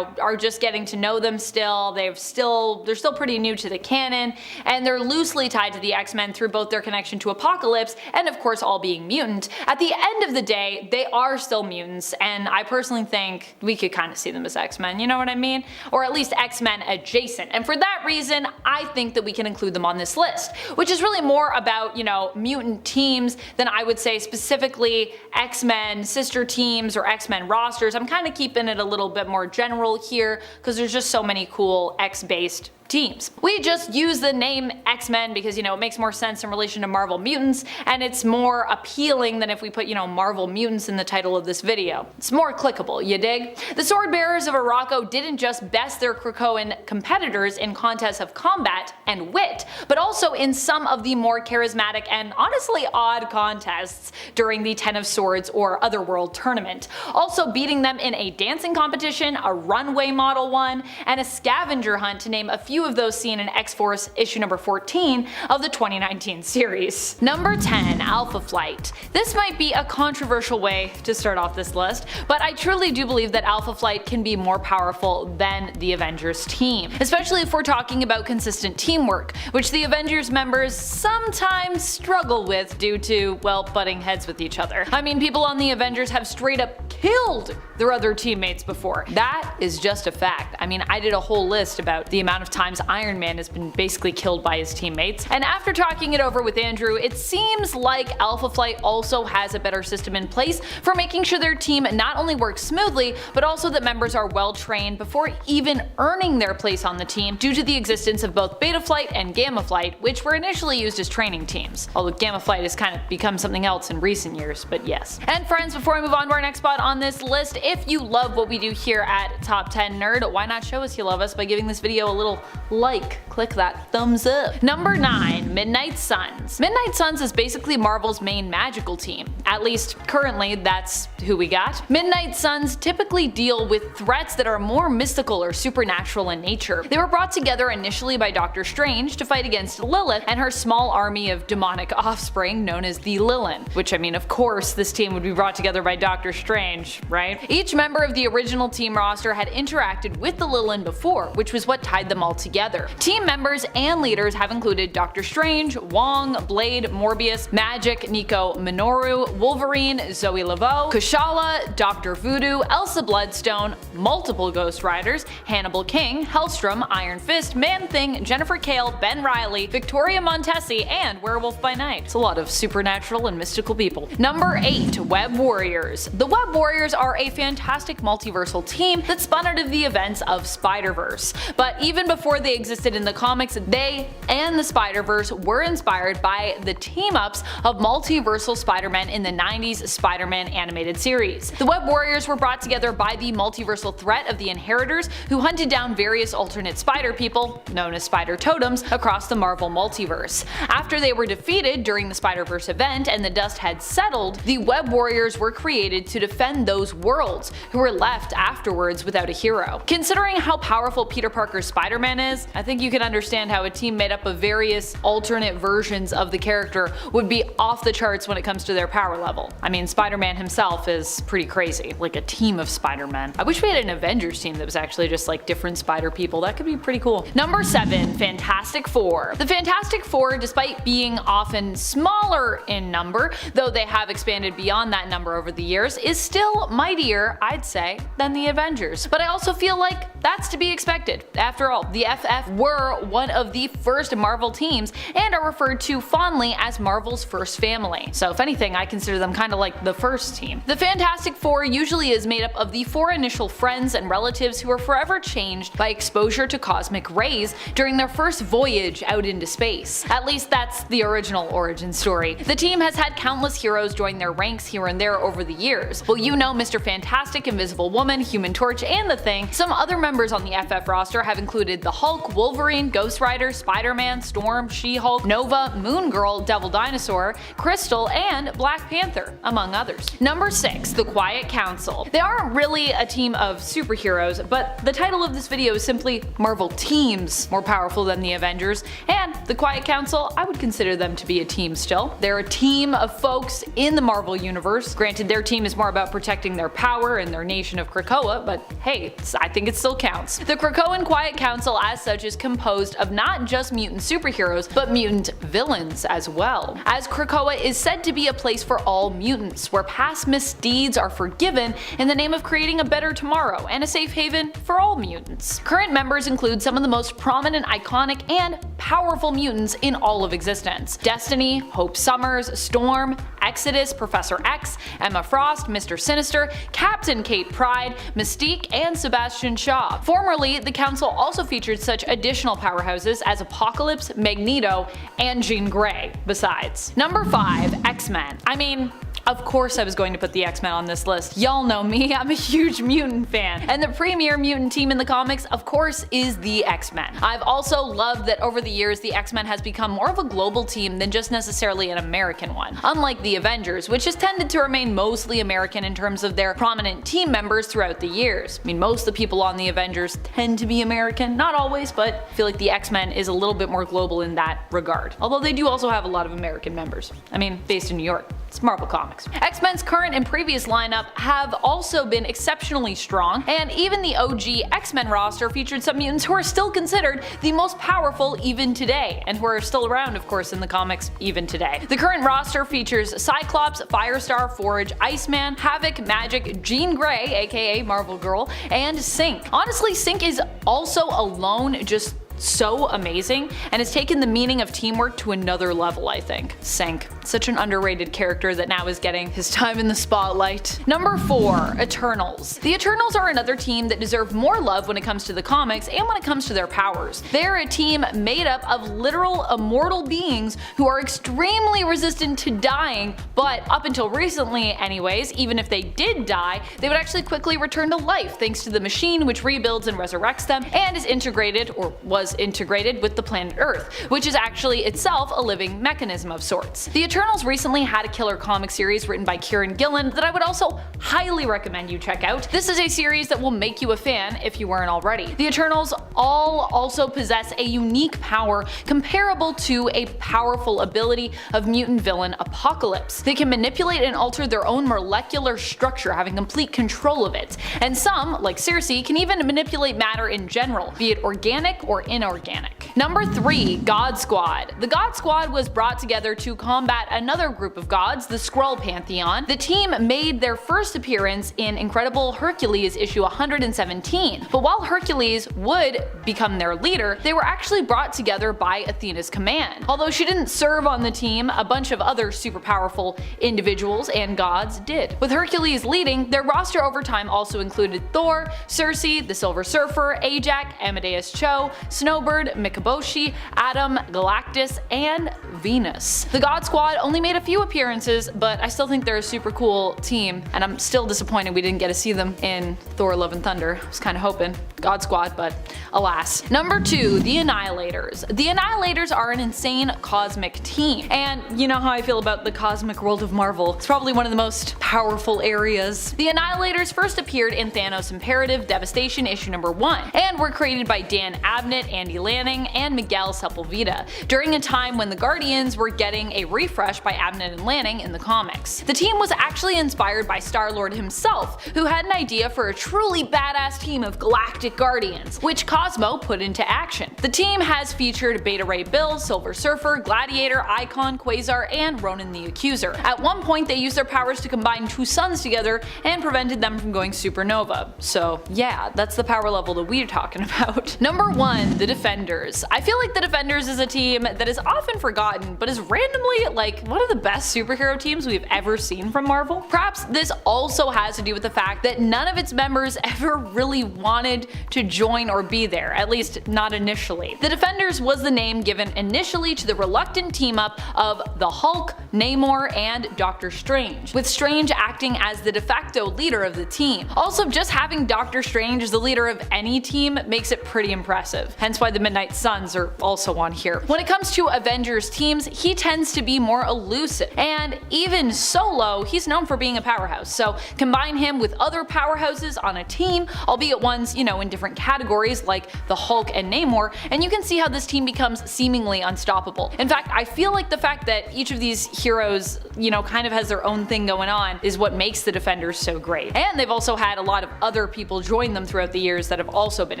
are just getting to know them still. They're still pretty new to the canon, and they're loosely tied to the X-Men through both their connection to Apocalypse and of course all being mutant. At the end of the day, they are still mutants, and I personally think we could kind of see them as X-Men, you know what I mean? Or at least X-Men adjacent, and for that reason, I think that we can include them on this list, which is really more about, mutant teams than I would say specifically X-Men sister teams or X-Men rosters. I'm kind of keeping it a little bit more general here because there's just so many cool X-based teams. We just use the name X-Men because, it makes more sense in relation to Marvel Mutants, and it's more appealing than if we put, Marvel Mutants in the title of this video. It's more clickable, you dig? The Swordbearers of Arakko didn't just best their Krakoan competitors in contests of combat and wit, but also in some of the more charismatic and honestly odd contests during the Ten of Swords or Otherworld tournament, also beating them in a dancing competition, a runway model one, and a scavenger hunt, to name a few of those seen in X-Force issue number 14 of the 2019 series. Number 10, Alpha Flight. This might be a controversial way to start off this list, but I truly do believe that Alpha Flight can be more powerful than the Avengers team, especially if we're talking about consistent teamwork, which the Avengers members sometimes struggle with due to, well, butting heads with each other. I mean, people on the Avengers have straight up killed their other teammates before. That is just a fact. I mean, I did a whole list about the amount of times Iron Man has been basically killed by his teammates, and after talking it over with Andrew, it seems like Alpha Flight also has a better system in place for making sure their team not only works smoothly, but also that members are well trained before even earning their place on the team, due to the existence of both Beta Flight and Gamma Flight, which were initially used as training teams, although Gamma Flight has kind of become something else in recent years, but yes. And friends, before I move on to our next spot on this list, if you love what we do here at Top 10 Nerd, why not show us you love us by giving this video a little like, click that thumbs up. Number 9, Midnight Suns. Midnight Suns is basically Marvel's main magical team. At least currently that's who we got. Midnight Suns typically deal with threats that are more mystical or supernatural in nature. They were brought together initially by Doctor Strange to fight against Lilith and her small army of demonic offspring known as the Lilin, which, I mean, of course this team would be brought together by Doctor Strange, right? Each member of the original team roster had interacted with the Lilin before, which was what tied them all together. Team members and leaders have included Doctor Strange, Wong, Blade, Morbius, Magic, Nico Minoru, Wolverine, Zoe Laveau, Kushala, Dr. Voodoo, Elsa Bloodstone, multiple Ghost Riders, Hannibal King, Hellstrom, Iron Fist, Man-Thing, Jennifer Kale, Ben Reilly, Victoria Montesi, and Werewolf by Night. It's a lot of supernatural and mystical people. Number 8, Web Warriors. The Web Warriors are a fantastic multiversal team that spun out of the events of Spider-Verse, but even before they existed in the comics, they and the Spider-Verse were inspired by the team-ups of multiversal Spider-Man in the 90s Spider-Man animated series. The Web Warriors were brought together by the multiversal threat of the Inheritors, who hunted down various alternate spider people, known as Spider Totems, across the Marvel multiverse. After they were defeated during the Spider-Verse event and the dust had settled, the Web Warriors were created to defend those worlds, who were left afterwards without a hero. Considering how powerful Peter Parker's Spider-Man is, I think you can understand how a team made up of various alternate versions of the character would be off the charts when it comes to their power level. I mean, Spider-Man himself is pretty crazy, like a team of Spider-Men. I wish we had an Avengers team that was actually just like different spider people. That could be pretty cool. Number 7, Fantastic Four. The Fantastic Four, despite being often smaller in number, though they have expanded beyond that number over the years, is still mightier, I'd say, than the Avengers. But I also feel like that's to be expected. After all, the FF were one of the first Marvel teams and are referred to fondly as Marvel's first family. So if anything, I consider them kind of like the first team. The Fantastic Four usually is made up of the 4 initial friends and relatives who are forever changed by exposure to cosmic rays during their first voyage out into space. At least that's the original origin story. The team has had countless heroes join their ranks here and there over the years. Well, you know Mr. Fantastic, Invisible Woman, Human Torch, and The Thing. Some other members on the FF roster have included the Hulk, Wolverine, Ghost Rider, Spider-Man, Storm, She-Hulk, Nova, Moon Girl, Devil Dinosaur, Crystal, and Black Panther, among others. Number 6. The Quiet Council. They aren't really a team of superheroes, but the title of this video is simply Marvel Teams More Powerful Than the Avengers, and the Quiet Council, I would consider them to be a team still. They're a team of folks in the Marvel Universe. Granted, their team is more about protecting their power and their nation of Krakoa, but hey, I think it still counts. The Krakoan Quiet Council as such is composed of not just mutant superheroes, but mutant villains as well, as Krakoa is said to be a place for all mutants, where past misdeeds are forgiven in the name of creating a better tomorrow and a safe haven for all mutants. Current members include some of the most prominent, iconic, and powerful mutants in all of existence: Destiny, Hope Summers, Storm, Exodus, Professor X, Emma Frost, Mr. Sinister, Captain Kate Pryde, Mystique, and Sebastian Shaw. Formerly, the council also featured such additional powerhouses as Apocalypse, Magneto, and Jean Grey besides. Number 5. X-Men. I mean, of course I was going to put the X-Men on this list. Y'all know me, I'm a huge mutant fan. And the premier mutant team in the comics, of course, is the X-Men. I've also loved that over the years the X-Men has become more of a global team than just necessarily an American one. Unlike the Avengers, which has tended to remain mostly American in terms of their prominent team members throughout the years. I mean, most of the people on the Avengers tend to be American, not always, but I feel like the X-Men is a little bit more global in that regard. Although they do also have a lot of American members. I mean, based in New York. It's Marvel Comics. X-Men's current and previous lineup have also been exceptionally strong, and even the OG X-Men roster featured some mutants who are still considered the most powerful even today, and who are still around, of course, in the comics even today. The current roster features Cyclops, Firestar, Forge, Iceman, Havoc, Magic, Jean Grey, aka Marvel Girl, and Synch. Honestly, Synch is also alone just so amazing and has taken the meaning of teamwork to another level, I think. Synch. Such an underrated character that now is getting his time in the spotlight. Number 4. Eternals. The Eternals are another team that deserve more love when it comes to the comics and when it comes to their powers. They're a team made up of literal immortal beings who are extremely resistant to dying, but up until recently anyways, even if they did die, they would actually quickly return to life thanks to the machine which rebuilds and resurrects them and is integrated, or was integrated, with the planet Earth, which is actually itself a living mechanism of sorts. The Eternals recently had a killer comic series written by Kieran Gillen that I would also highly recommend you check out. This is a series that will make you a fan if you weren't already. The Eternals all also possess a unique power comparable to a powerful ability of mutant villain Apocalypse. They can manipulate and alter their own molecular structure, having complete control of it, and some, like Circe, can even manipulate matter in general, be it organic or inorganic. Number 3. God Squad. The God Squad was brought together to combat another group of gods, the Skrull Pantheon. The team made their first appearance in Incredible Hercules issue 117, but while Hercules would become their leader, they were actually brought together by Athena's command. Although she didn't serve on the team, a bunch of other super powerful individuals and gods did. With Hercules leading, their roster over time also included Thor, Circe, the Silver Surfer, Ajax, Amadeus Cho, Snowbird, Mikaboshi, Adam, Galactus, and Venus. The God Squad only made a few appearances, but I still think they're a super cool team, and I'm still disappointed we didn't get to see them in Thor Love and Thunder. I was kind of hoping. God Squad, but alas. Number 2. The Annihilators. The Annihilators are an insane cosmic team, and you know how I feel about the cosmic world of Marvel. It's probably one of the most powerful areas. The Annihilators first appeared in Thanos Imperative Devastation issue number 1, and were created by Dan Abnett, Andy Lanning, and Miguel Sepulveda, during a time when the Guardians were getting a refresh by Abnett and Lanning in the comics. The team was actually inspired by Star-Lord himself, who had an idea for a truly badass team of galactic guardians, which Cosmo put into action. The team has featured Beta Ray Bill, Silver Surfer, Gladiator, Icon, Quasar, and Ronan the Accuser. At one point they used their powers to combine two suns together and prevented them from going supernova. So yeah, that's the power level that we're talking about. Number 1. The Defenders. I feel like the Defenders is a team that is often forgotten, but is randomly like one of the best superhero teams we've ever seen from Marvel. Perhaps this also has to do with the fact that none of its members ever really wanted to join or be there, at least not initially. The Defenders was the name given initially to the reluctant team up of the Hulk, Namor, and Doctor Strange, with Strange acting as the de facto leader of the team. Also, just having Doctor Strange as the leader of any team makes it pretty impressive, hence hence why the Midnight Suns are also on here. When it comes to Avengers teams, he tends to be more elusive, and even solo, he's known for being a powerhouse, so combine him with other powerhouses on a team, albeit ones, in different categories like the Hulk and Namor, and you can see how this team becomes seemingly unstoppable. In fact, I feel like the fact that each of these heroes, kind of has their own thing going on is what makes the Defenders so great. And they've also had a lot of other people join them throughout the years that have also been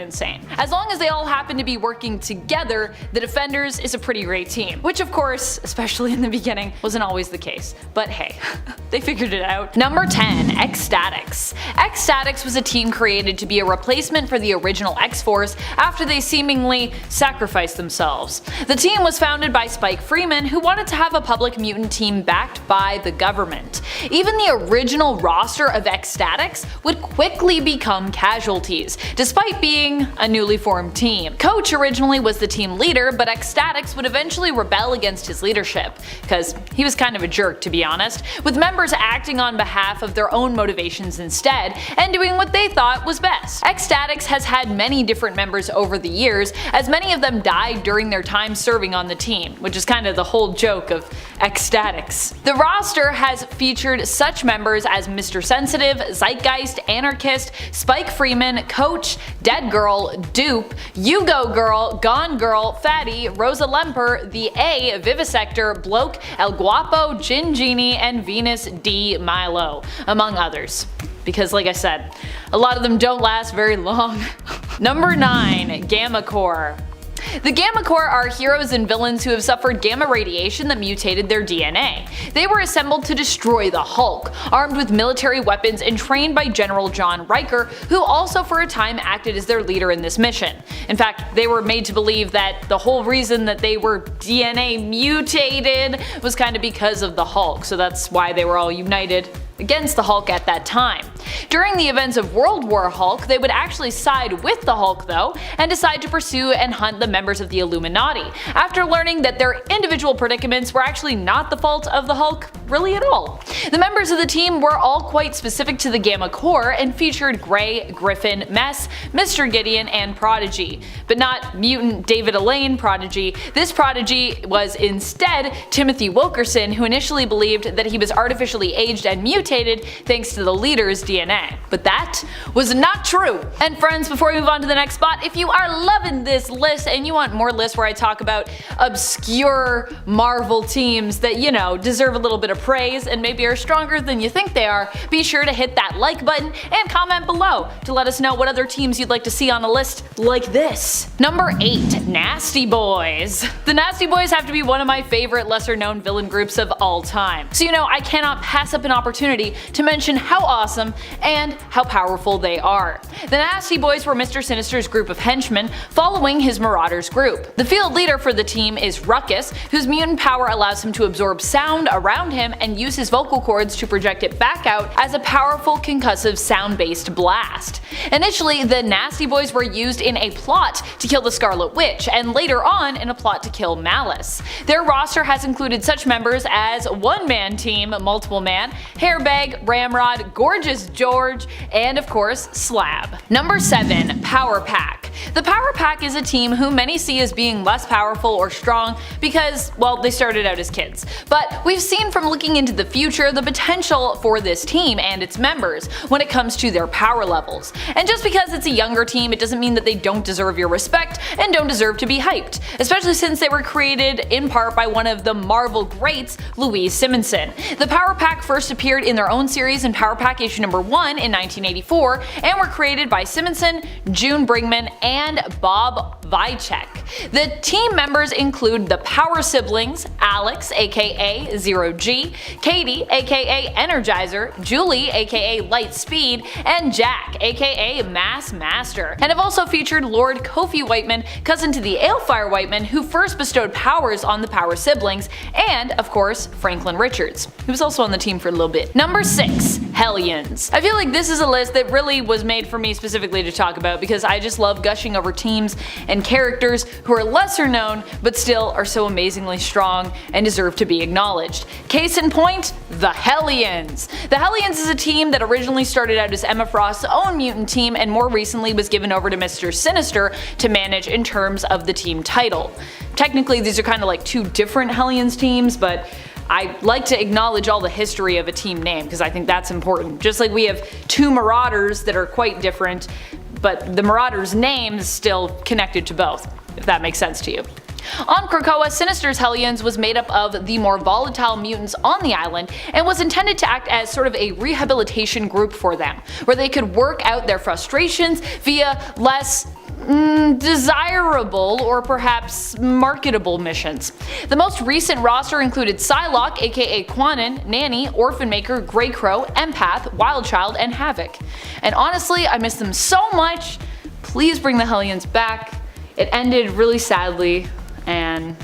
insane. As long as they all happen to be working together, the Defenders is a pretty great team, which of course, especially in the beginning, wasn't always the case. But hey, they figured it out. Number 10, Xstatics. Xstatics was a team created to be a replacement for the original X-Force after they seemingly sacrificed themselves. The team was founded by Spike Freeman, who wanted to have a public mutant team backed by the government. Even the original roster of Xstatics would quickly become casualties, despite being a newly formed team. Coach originally was the team leader, but Xstatics would eventually rebel against his leadership, because he was kind of a jerk, to be honest, with members acting on behalf of their own motivations instead, and doing what they thought was best. Xstatics has had many different members over the years, as many of them died during their time serving on the team, which is kind of the whole joke of Xstatics. The roster has featured such members as Mr. Sensitive, Zeitgeist, Anarchist, Spike Freeman, Coach, Dead Girl, Dupe, You Go Girl, Gone Girl, Fatty, Rosa Lemper, The A, Vivisector, Bloke, El Guapo, Gin Genie, and Venus D. Milo, among others. Because like I said, a lot of them don't last very long. Number 9, Gamma Corps. The Gamma Corps are heroes and villains who have suffered gamma radiation that mutated their DNA. They were assembled to destroy the Hulk, armed with military weapons and trained by General John Riker, who also for a time acted as their leader in this mission. In fact, they were made to believe that the whole reason that they were DNA mutated was kind of because of the Hulk, so that's why they were all united against the Hulk at that time. During the events of World War Hulk, they would actually side with the Hulk though, and decide to pursue and hunt the members of the Illuminati, after learning that their individual predicaments were actually not the fault of the Hulk really at all. The members of the team were all quite specific to the Gamma Corps and featured Grey, Griffin, Mess, Mr. Gideon, and Prodigy, but not mutant David Elaine Prodigy. This Prodigy was instead Timothy Wilkerson, who initially believed that he was artificially aged and mutated thanks to the leader's DNA. But that was not true. And friends, before we move on to the next spot, if you are loving this list and you want more lists where I talk about obscure Marvel teams that, deserve a little bit of praise and maybe are stronger than you think they are, be sure to hit that like button and comment below to let us know what other teams you'd like to see on a list like this. Number 8, Nasty Boys. The Nasty Boys have to be one of my favorite lesser known villain groups of all time. So I cannot pass up an opportunity to mention how awesome and how powerful they are. The Nasty Boys were Mr. Sinister's group of henchmen following his Marauders group. The field leader for the team is Ruckus, whose mutant power allows him to absorb sound around him and use his vocal cords to project it back out as a powerful concussive sound-based blast. Initially, the Nasty Boys were used in a plot to kill the Scarlet Witch, and later on in a plot to kill Malice. Their roster has included such members as One Man Team, Multiple Man, Hairbag, Ramrod, Gorgeous George, and of course Slab. Number 7, Power Pack. The Power Pack is a team who many see as being less powerful or strong because, well, they started out as kids. But we've seen from looking into the future the potential for this team and its members when it comes to their power levels. And just because it's a younger team, it doesn't mean that they don't deserve your respect and don't deserve to be hyped, especially since they were created in part by one of the Marvel greats, Louise Simonson. The Power Pack first appeared in their own series in Power Pack issue number 1 in 1984 and were created by Simonson, June Brigman, and Bob Vychek. The team members include the Power Siblings, Alex aka Zero G, Katie aka Energizer, Julie aka Light Speed, and Jack aka Mass Master, and have also featured Lord Kofi Whiteman, cousin to the Alefire Whiteman, who first bestowed powers on the Power Siblings, and of course Franklin Richards, who was also on the team for a little bit. Number 6, Hellions. I feel like this is a list that really was made for me specifically to talk about because I just love gushing over teams and and characters who are lesser known but still are so amazingly strong and deserve to be acknowledged. Case in point, the Hellions. The Hellions is a team that originally started out as Emma Frost's own mutant team and more recently was given over to Mr. Sinister to manage in terms of the team title. Technically these are kind of like two different Hellions teams, but I like to acknowledge all the history of a team name because I think that's important. Just like we have two Marauders that are quite different, but the Marauders' name is still connected to both, if that makes sense to you. On Krakoa, Sinister's Hellions was made up of the more volatile mutants on the island and was intended to act as sort of a rehabilitation group for them, where they could work out their frustrations via less desirable or perhaps marketable missions. The most recent roster included Psylocke aka Quanon, Nanny, Orphan Maker, Grey Crow, Empath, Wildchild, and Havoc. And honestly, I miss them so much. Please bring the Hellions back. It ended really sadly and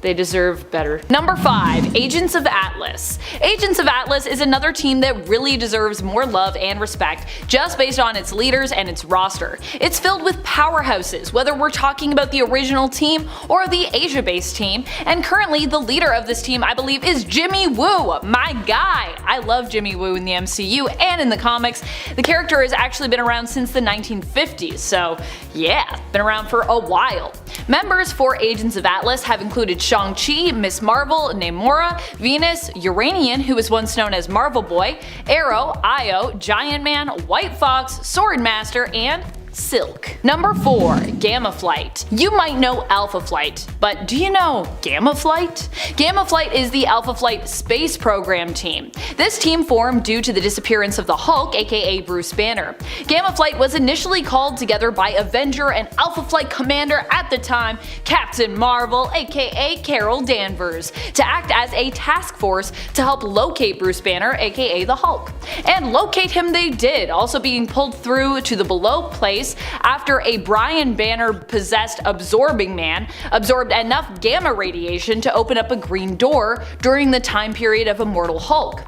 they deserve better. Number 5. Agents of Atlas. Agents of Atlas is another team that really deserves more love and respect just based on its leaders and its roster. It's filled with powerhouses, whether we're talking about the original team or the Asia-based team, and currently the leader of this team I believe is Jimmy Woo, my guy! I love Jimmy Woo in the MCU and in the comics. The character has actually been around since the 1950s, so yeah, been around for a while. Members for Agents of Atlas have included Shang-Chi, Miss Marvel, Namora, Venus, Uranian, who was once known as Marvel Boy, Arrow, Io, Giant Man, White Fox, Swordmaster, and Silk. Number 4. Gamma Flight. You might know Alpha Flight, but do you know Gamma Flight? Gamma Flight is the Alpha Flight space program team. This team formed due to the disappearance of the Hulk, aka Bruce Banner. Gamma Flight was initially called together by Avenger and Alpha Flight commander at the time, Captain Marvel, aka Carol Danvers, to act as a task force to help locate Bruce Banner, aka the Hulk. And locate him they did, also being pulled through to the below place after a Brian Banner possessed absorbing man absorbed enough gamma radiation to open up a green door during the time period of Immortal Hulk.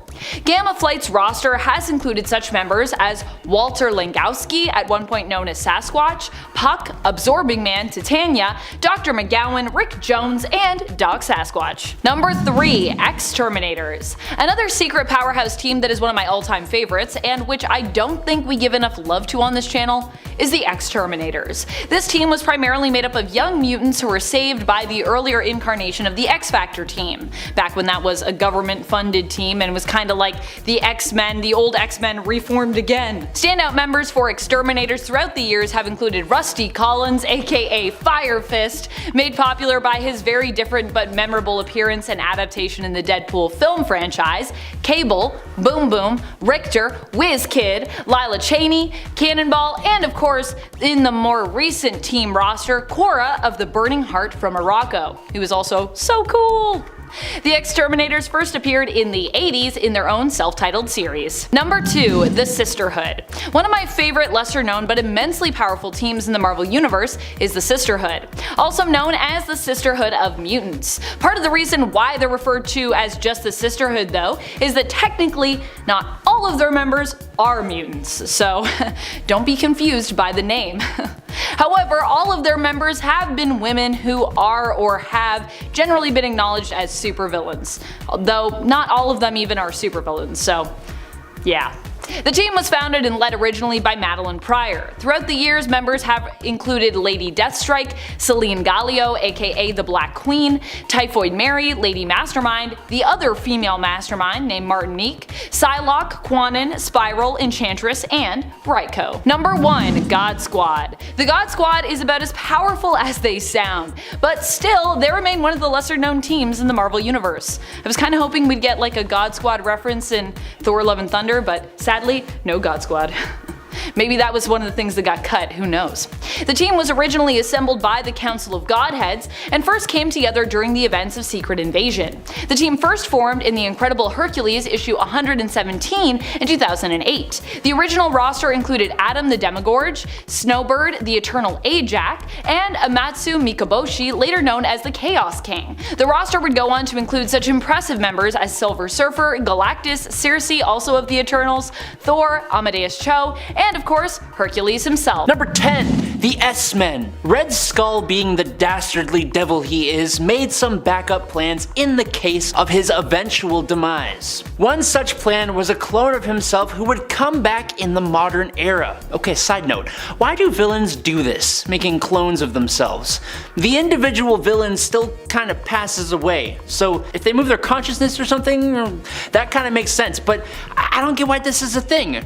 Gamma Flight's roster has included such members as Walter Langowski, at one point known as Sasquatch, Puck, Absorbing Man, Titania, Dr. McGowan, Rick Jones, and Doc Sasquatch. Number 3. X-Terminators. Another secret powerhouse team that is one of my all-time favorites, and which I don't think we give enough love to on this channel, is the X-Terminators. This team was primarily made up of young mutants who were saved by the earlier incarnation of the X-Factor team, back when that was a government-funded team and was kind of like the X-Men, the old X-Men reformed again. Standout members for Exterminators throughout the years have included Rusty Collins, aka Fire Fist, made popular by his very different but memorable appearance and adaptation in the Deadpool film franchise, Cable, Boom Boom, Richter, Whiz Kid, Lila Cheney, Cannonball, and of course, in the more recent team roster, Korra of the Burning Heart from Arakko, who is also so cool. The X-Terminators first appeared in the 80s in their own self-titled series. Number 2. The Sisterhood. One of my favorite lesser known but immensely powerful teams in the Marvel Universe is the Sisterhood, also known as the Sisterhood of Mutants. Part of the reason why they're referred to as just the Sisterhood though, is that technically not all of their members are mutants, so don't be confused by the name. However, all of their members have been women who are or have generally been acknowledged as supervillains, though not all of them even are supervillains, so yeah. The team was founded and led originally by Madeline Pryor. Throughout the years, members have included Lady Deathstrike, Celine Gallio aka the Black Queen, Typhoid Mary, Lady Mastermind, the other female mastermind named Martinique, Psylocke, Quanon, Spiral, Enchantress, and Brightco. Number 1. God Squad. The God Squad is about as powerful as they sound, but still, they remain one of the lesser known teams in the Marvel Universe. I was kinda hoping we'd get like a God Squad reference in Thor Love and Thunder, but sadly, no God Squad. Maybe that was one of the things that got cut, who knows. The team was originally assembled by the Council of Godheads and first came together during the events of Secret Invasion. The team first formed in the Incredible Hercules issue 117 in 2008. The original roster included Adam the Demogorge, Snowbird, the Eternal Ajax, and Amatsu Mikaboshi, later known as the Chaos King. The roster would go on to include such impressive members as Silver Surfer, Galactus, Circe, also of the Eternals, Thor, Amadeus Cho, and of course, Hercules himself. Number 10. The S-Men. Red Skull, being the dastardly devil he is, made some backup plans in the case of his eventual demise. One such plan was a clone of himself who would come back in the modern era. Okay, side note, why do villains do this, making clones of themselves? The individual villain still kind of passes away, so if they move their consciousness or something, that kind of makes sense, but I don't get why this is a thing.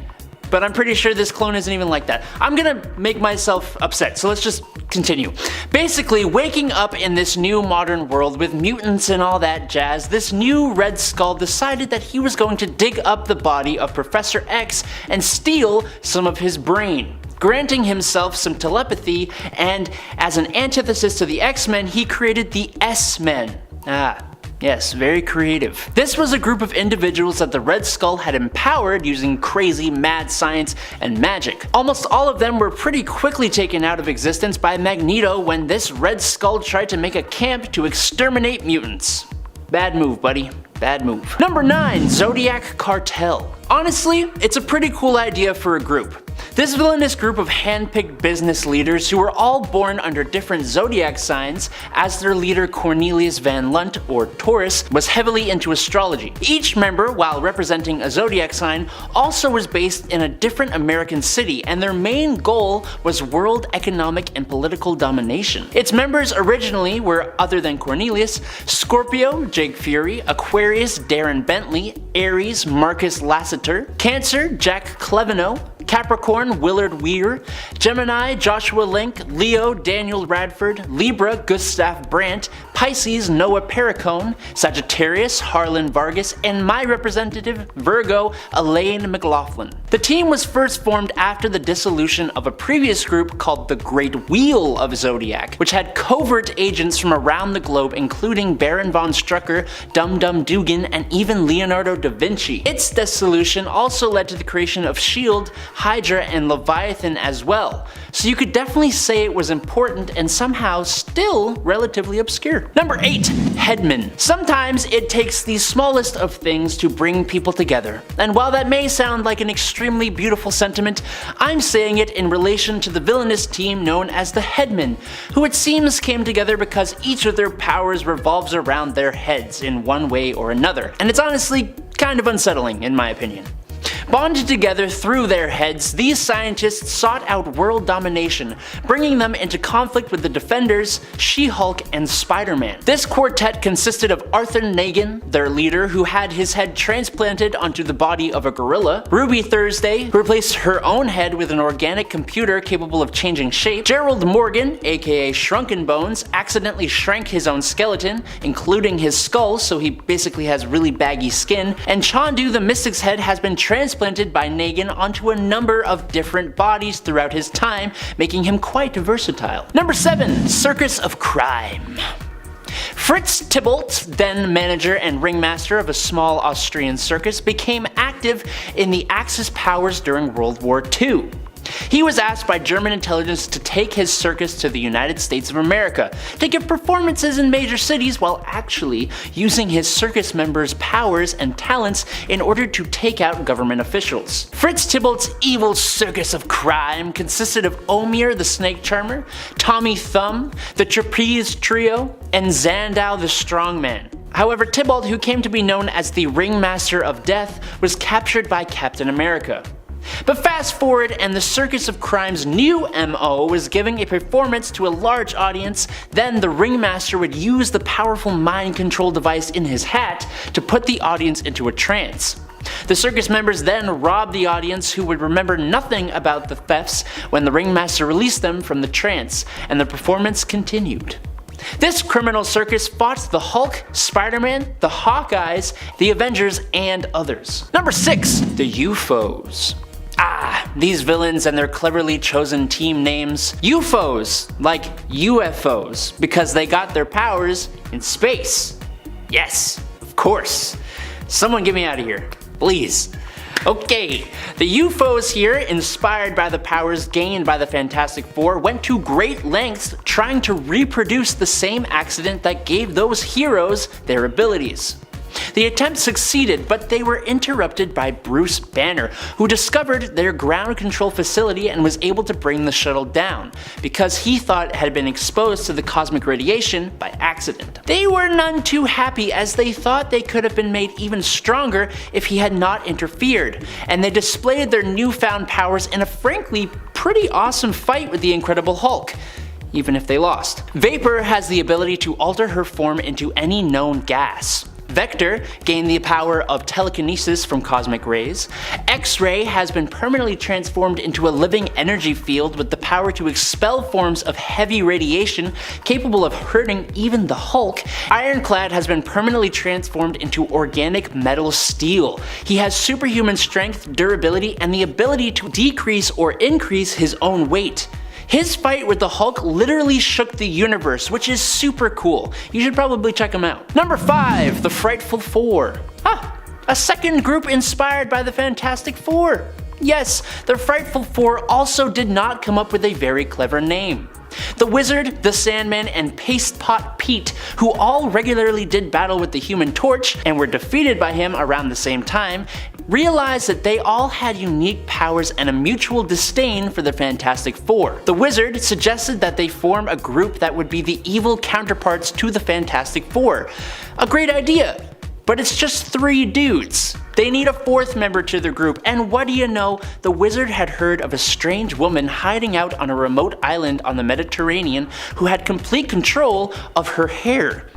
But I'm pretty sure this clone isn't even like that. I'm gonna make myself upset, so let's just continue. Basically, waking up in this new modern world with mutants and all that jazz, this new Red Skull decided that he was going to dig up the body of Professor X and steal some of his brain, granting himself some telepathy, and as an antithesis to the X-Men, he created the S-Men. Yes, very creative. This was a group of individuals that the Red Skull had empowered using crazy mad science and magic. Almost all of them were pretty quickly taken out of existence by Magneto when this Red Skull tried to make a camp to exterminate mutants. Bad move, buddy. Bad move. Number 9. Zodiac Cartel. Honestly, it's a pretty cool idea for a group. This villainous group of hand-picked business leaders who were all born under different zodiac signs, as their leader Cornelius Van Lunt, or Taurus, was heavily into astrology. Each member, while representing a zodiac sign, also was based in a different American city, and their main goal was world economic and political domination. Its members originally were, other than Cornelius, Scorpio, Jake Fury, Aquarius, Darren Bentley, Aries, Marcus Lassiter, Cancer, Jack Cleveno, Capricorn, Willard Weir, Gemini, Joshua Link, Leo, Daniel Radford, Libra, Gustav Brandt, Pisces, Noah Perricone, Sagittarius, Harlan Vargas, and my representative, Virgo, Elaine McLaughlin. The team was first formed after the dissolution of a previous group called the Great Wheel of Zodiac, which had covert agents from around the globe including Baron von Strucker, Dum Dum Dugan, and even Leonardo da Vinci. Its dissolution also led to the creation of S.H.I.E.L.D., Hydra, and Leviathan as well, so you could definitely say it was important and somehow still relatively obscure. Number 8. Headman. Sometimes it takes the smallest of things to bring people together, and while that may sound like an extremely beautiful sentiment, I'm saying it in relation to the villainous team known as the Headmen, who it seems came together because each of their powers revolves around their heads in one way or another, and it's honestly kind of unsettling in my opinion. Bonded together through their heads, these scientists sought out world domination, bringing them into conflict with the Defenders, She-Hulk, and Spider-Man. This quartet consisted of Arthur Nagin, their leader, who had his head transplanted onto the body of a gorilla, Ruby Thursday, who replaced her own head with an organic computer capable of changing shape, Gerald Morgan, aka Shrunken Bones, accidentally shrank his own skeleton, including his skull, so he basically has really baggy skin, and Chandu the Mystic's head has been transplanted by Nagin onto a number of different bodies throughout his time, making him quite versatile. Number 7. Circus of Crime. Fritz Tybalt, then manager and ringmaster of a small Austrian circus, became active in the Axis powers during World War II. He was asked by German intelligence to take his circus to the United States of America to give performances in major cities while actually using his circus members' powers and talents in order to take out government officials. Fritz Tybalt's evil Circus of Crime consisted of Omir the Snake Charmer, Tommy Thumb, the Trapeze Trio, and Zandow the Strongman. However, Tybalt, who came to be known as the Ringmaster of Death, was captured by Captain America. But fast forward, and the Circus of Crime's new MO was giving a performance to a large audience. Then the Ringmaster would use the powerful mind control device in his hat to put the audience into a trance. The circus members then robbed the audience, who would remember nothing about the thefts when the Ringmaster released them from the trance, and the performance continued. This criminal circus fought the Hulk, Spider-Man, the Hawkeyes, the Avengers, and others. Number 6. The UFOs. These villains and their cleverly chosen team names. UFOs, like UFOs, because they got their powers in space. Yes, of course. Someone get me out of here, please. Okay, the UFOs here, inspired by the powers gained by the Fantastic Four, went to great lengths trying to reproduce the same accident that gave those heroes their abilities. The attempt succeeded, but they were interrupted by Bruce Banner, who discovered their ground control facility and was able to bring the shuttle down, because he thought it had been exposed to the cosmic radiation by accident. They were none too happy, as they thought they could have been made even stronger if he had not interfered, and they displayed their newfound powers in a frankly pretty awesome fight with the Incredible Hulk, even if they lost. Vapor has the ability to alter her form into any known gas. Vector gained the power of telekinesis from cosmic rays. X-Ray has been permanently transformed into a living energy field with the power to expel forms of heavy radiation capable of hurting even the Hulk. Ironclad has been permanently transformed into organic metal steel. He has superhuman strength, durability, and the ability to decrease or increase his own weight. His fight with the Hulk literally shook the universe, which is super cool. You should probably check him out. Number 5, the Frightful Four. A second group inspired by the Fantastic Four. Yes, the Frightful Four also did not come up with a very clever name. The Wizard, the Sandman, and Paste Pot Pete, who all regularly did battle with the Human Torch and were defeated by him around the same time, realized that they all had unique powers and a mutual disdain for the Fantastic Four. The Wizard suggested that they form a group that would be the evil counterparts to the Fantastic Four. A great idea! But it's just 3 dudes. They need a 4th member to their group, and what do you know, the Wizard had heard of a strange woman hiding out on a remote island on the Mediterranean who had complete control of her hair.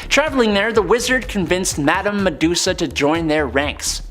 Traveling there, the Wizard convinced Madame Medusa to join their ranks.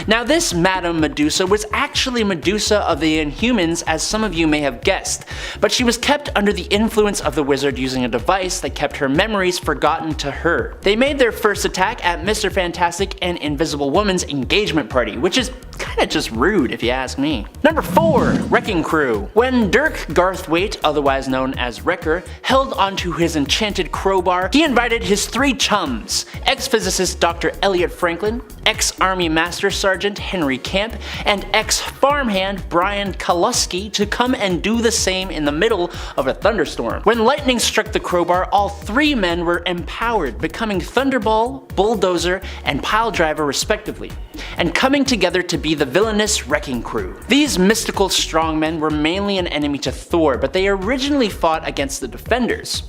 Now this Madame Medusa was actually Medusa of the Inhumans, as some of you may have guessed, but she was kept under the influence of the Wizard using a device that kept her memories forgotten to her. They made their first attack at Mr. Fantastic and Invisible Woman's engagement party, which is kinda just rude if you ask me. Number 4, Wrecking Crew. When Dirk Garthwaite, otherwise known as Wrecker, held onto his enchanted crowbar, he invited his 3 chums, ex-physicist Dr. Elliot Franklin, ex-Army Master Sergeant Henry Camp, and ex-farmhand Brian Kalusky to come and do the same in the middle of a thunderstorm. When lightning struck the crowbar, all 3 men were empowered, becoming Thunderball, Bulldozer, and Piledriver respectively, and coming together to be the villainous Wrecking Crew. These mystical strongmen were mainly an enemy to Thor, but they originally fought against the Defenders.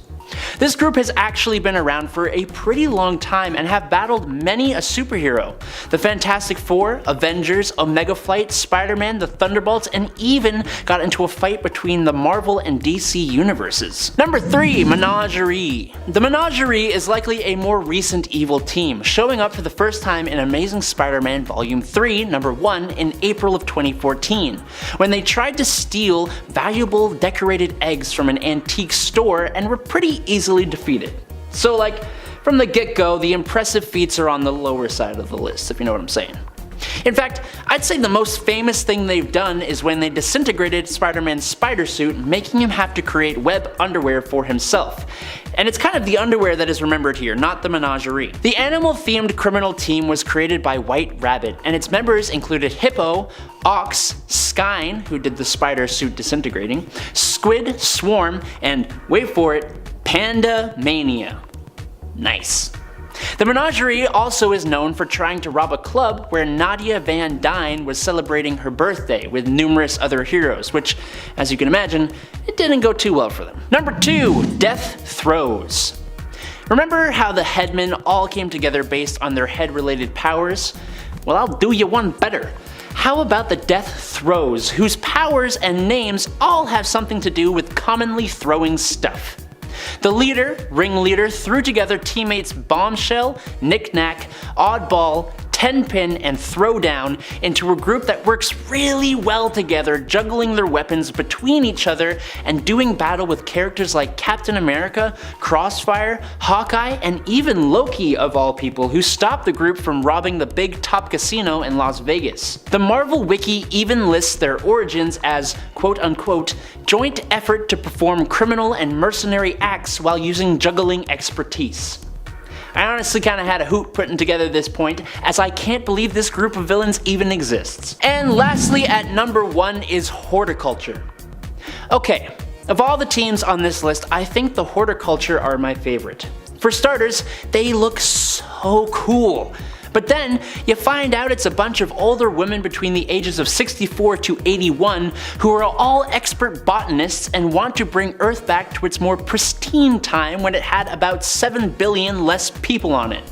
This group has actually been around for a pretty long time and have battled many a superhero. The Fantastic Four, Avengers, Omega Flight, Spider-Man, the Thunderbolts, and even got into a fight between the Marvel and DC universes. Number 3, Menagerie. The Menagerie is likely a more recent evil team, showing up for the first time in Amazing Spider-Man Volume 3, Number 1 in April of 2014, when they tried to steal valuable decorated eggs from an antique store and were pretty easily defeated. So like, from the get-go, the impressive feats are on the lower side of the list, if you know what I'm saying. In fact, I'd say the most famous thing they've done is when they disintegrated Spider-Man's spider suit, making him have to create web underwear for himself. And it's kind of the underwear that is remembered here, not the Menagerie. The animal-themed criminal team was created by White Rabbit, and its members included Hippo, Ox, Skyne, who did the spider suit disintegrating, Squid, Swarm, and, wait for it, Panda Mania. Nice. The Menagerie also is known for trying to rob a club where Nadia Van Dyne was celebrating her birthday with numerous other heroes, which, as you can imagine, it didn't go too well for them. Number 2, Death Throes. Remember how the Headmen all came together based on their head-related powers? Well, I'll do you one better. How about the Death Throes, whose powers and names all have something to do with commonly throwing stuff? The ringleader, threw together teammates Bombshell, Knick-Knack, Oddball, Tenpin, and Throwdown into a group that works really well together, juggling their weapons between each other and doing battle with characters like Captain America, Crossfire, Hawkeye, and even Loki of all people, who stopped the group from robbing the big top casino in Las Vegas. The Marvel Wiki even lists their origins as quote-unquote joint effort to perform criminal and mercenary acts while using juggling expertise. I honestly kinda had a hoot putting together this point, as I can't believe this group of villains even exists. And lastly, at number 1 is Horticulture. Okay, of all the teams on this list, I think the Horticulture are my favorite. For starters, they look so cool. But then, you find out it's a bunch of older women between the ages of 64 to 81 who are all expert botanists and want to bring Earth back to its more pristine time when it had about 7 billion less people on it.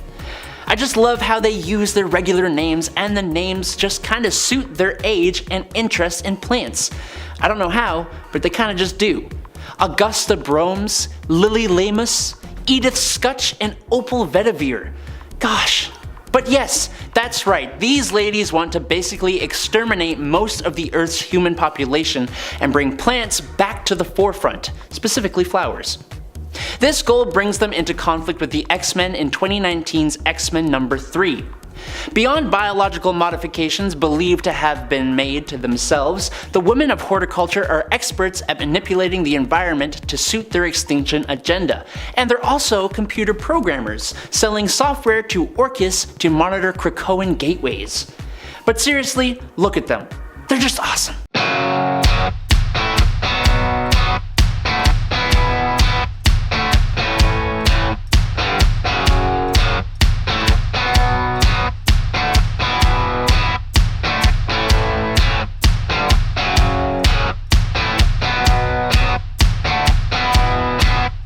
I just love how they use their regular names and the names just kinda suit their age and interest in plants. I don't know how, but they kinda just do. Augusta Bromes, Lily Lamus, Edith Scutch, and Opal Vetiver. Gosh. But yes, that's right, these ladies want to basically exterminate most of the Earth's human population and bring plants back to the forefront, specifically flowers. This goal brings them into conflict with the X-Men in 2019's X-Men number 3. Beyond biological modifications believed to have been made to themselves, the women of Horticulture are experts at manipulating the environment to suit their extinction agenda, and they're also computer programmers, selling software to Orcus to monitor Krakoan gateways. But seriously, look at them. They're just awesome.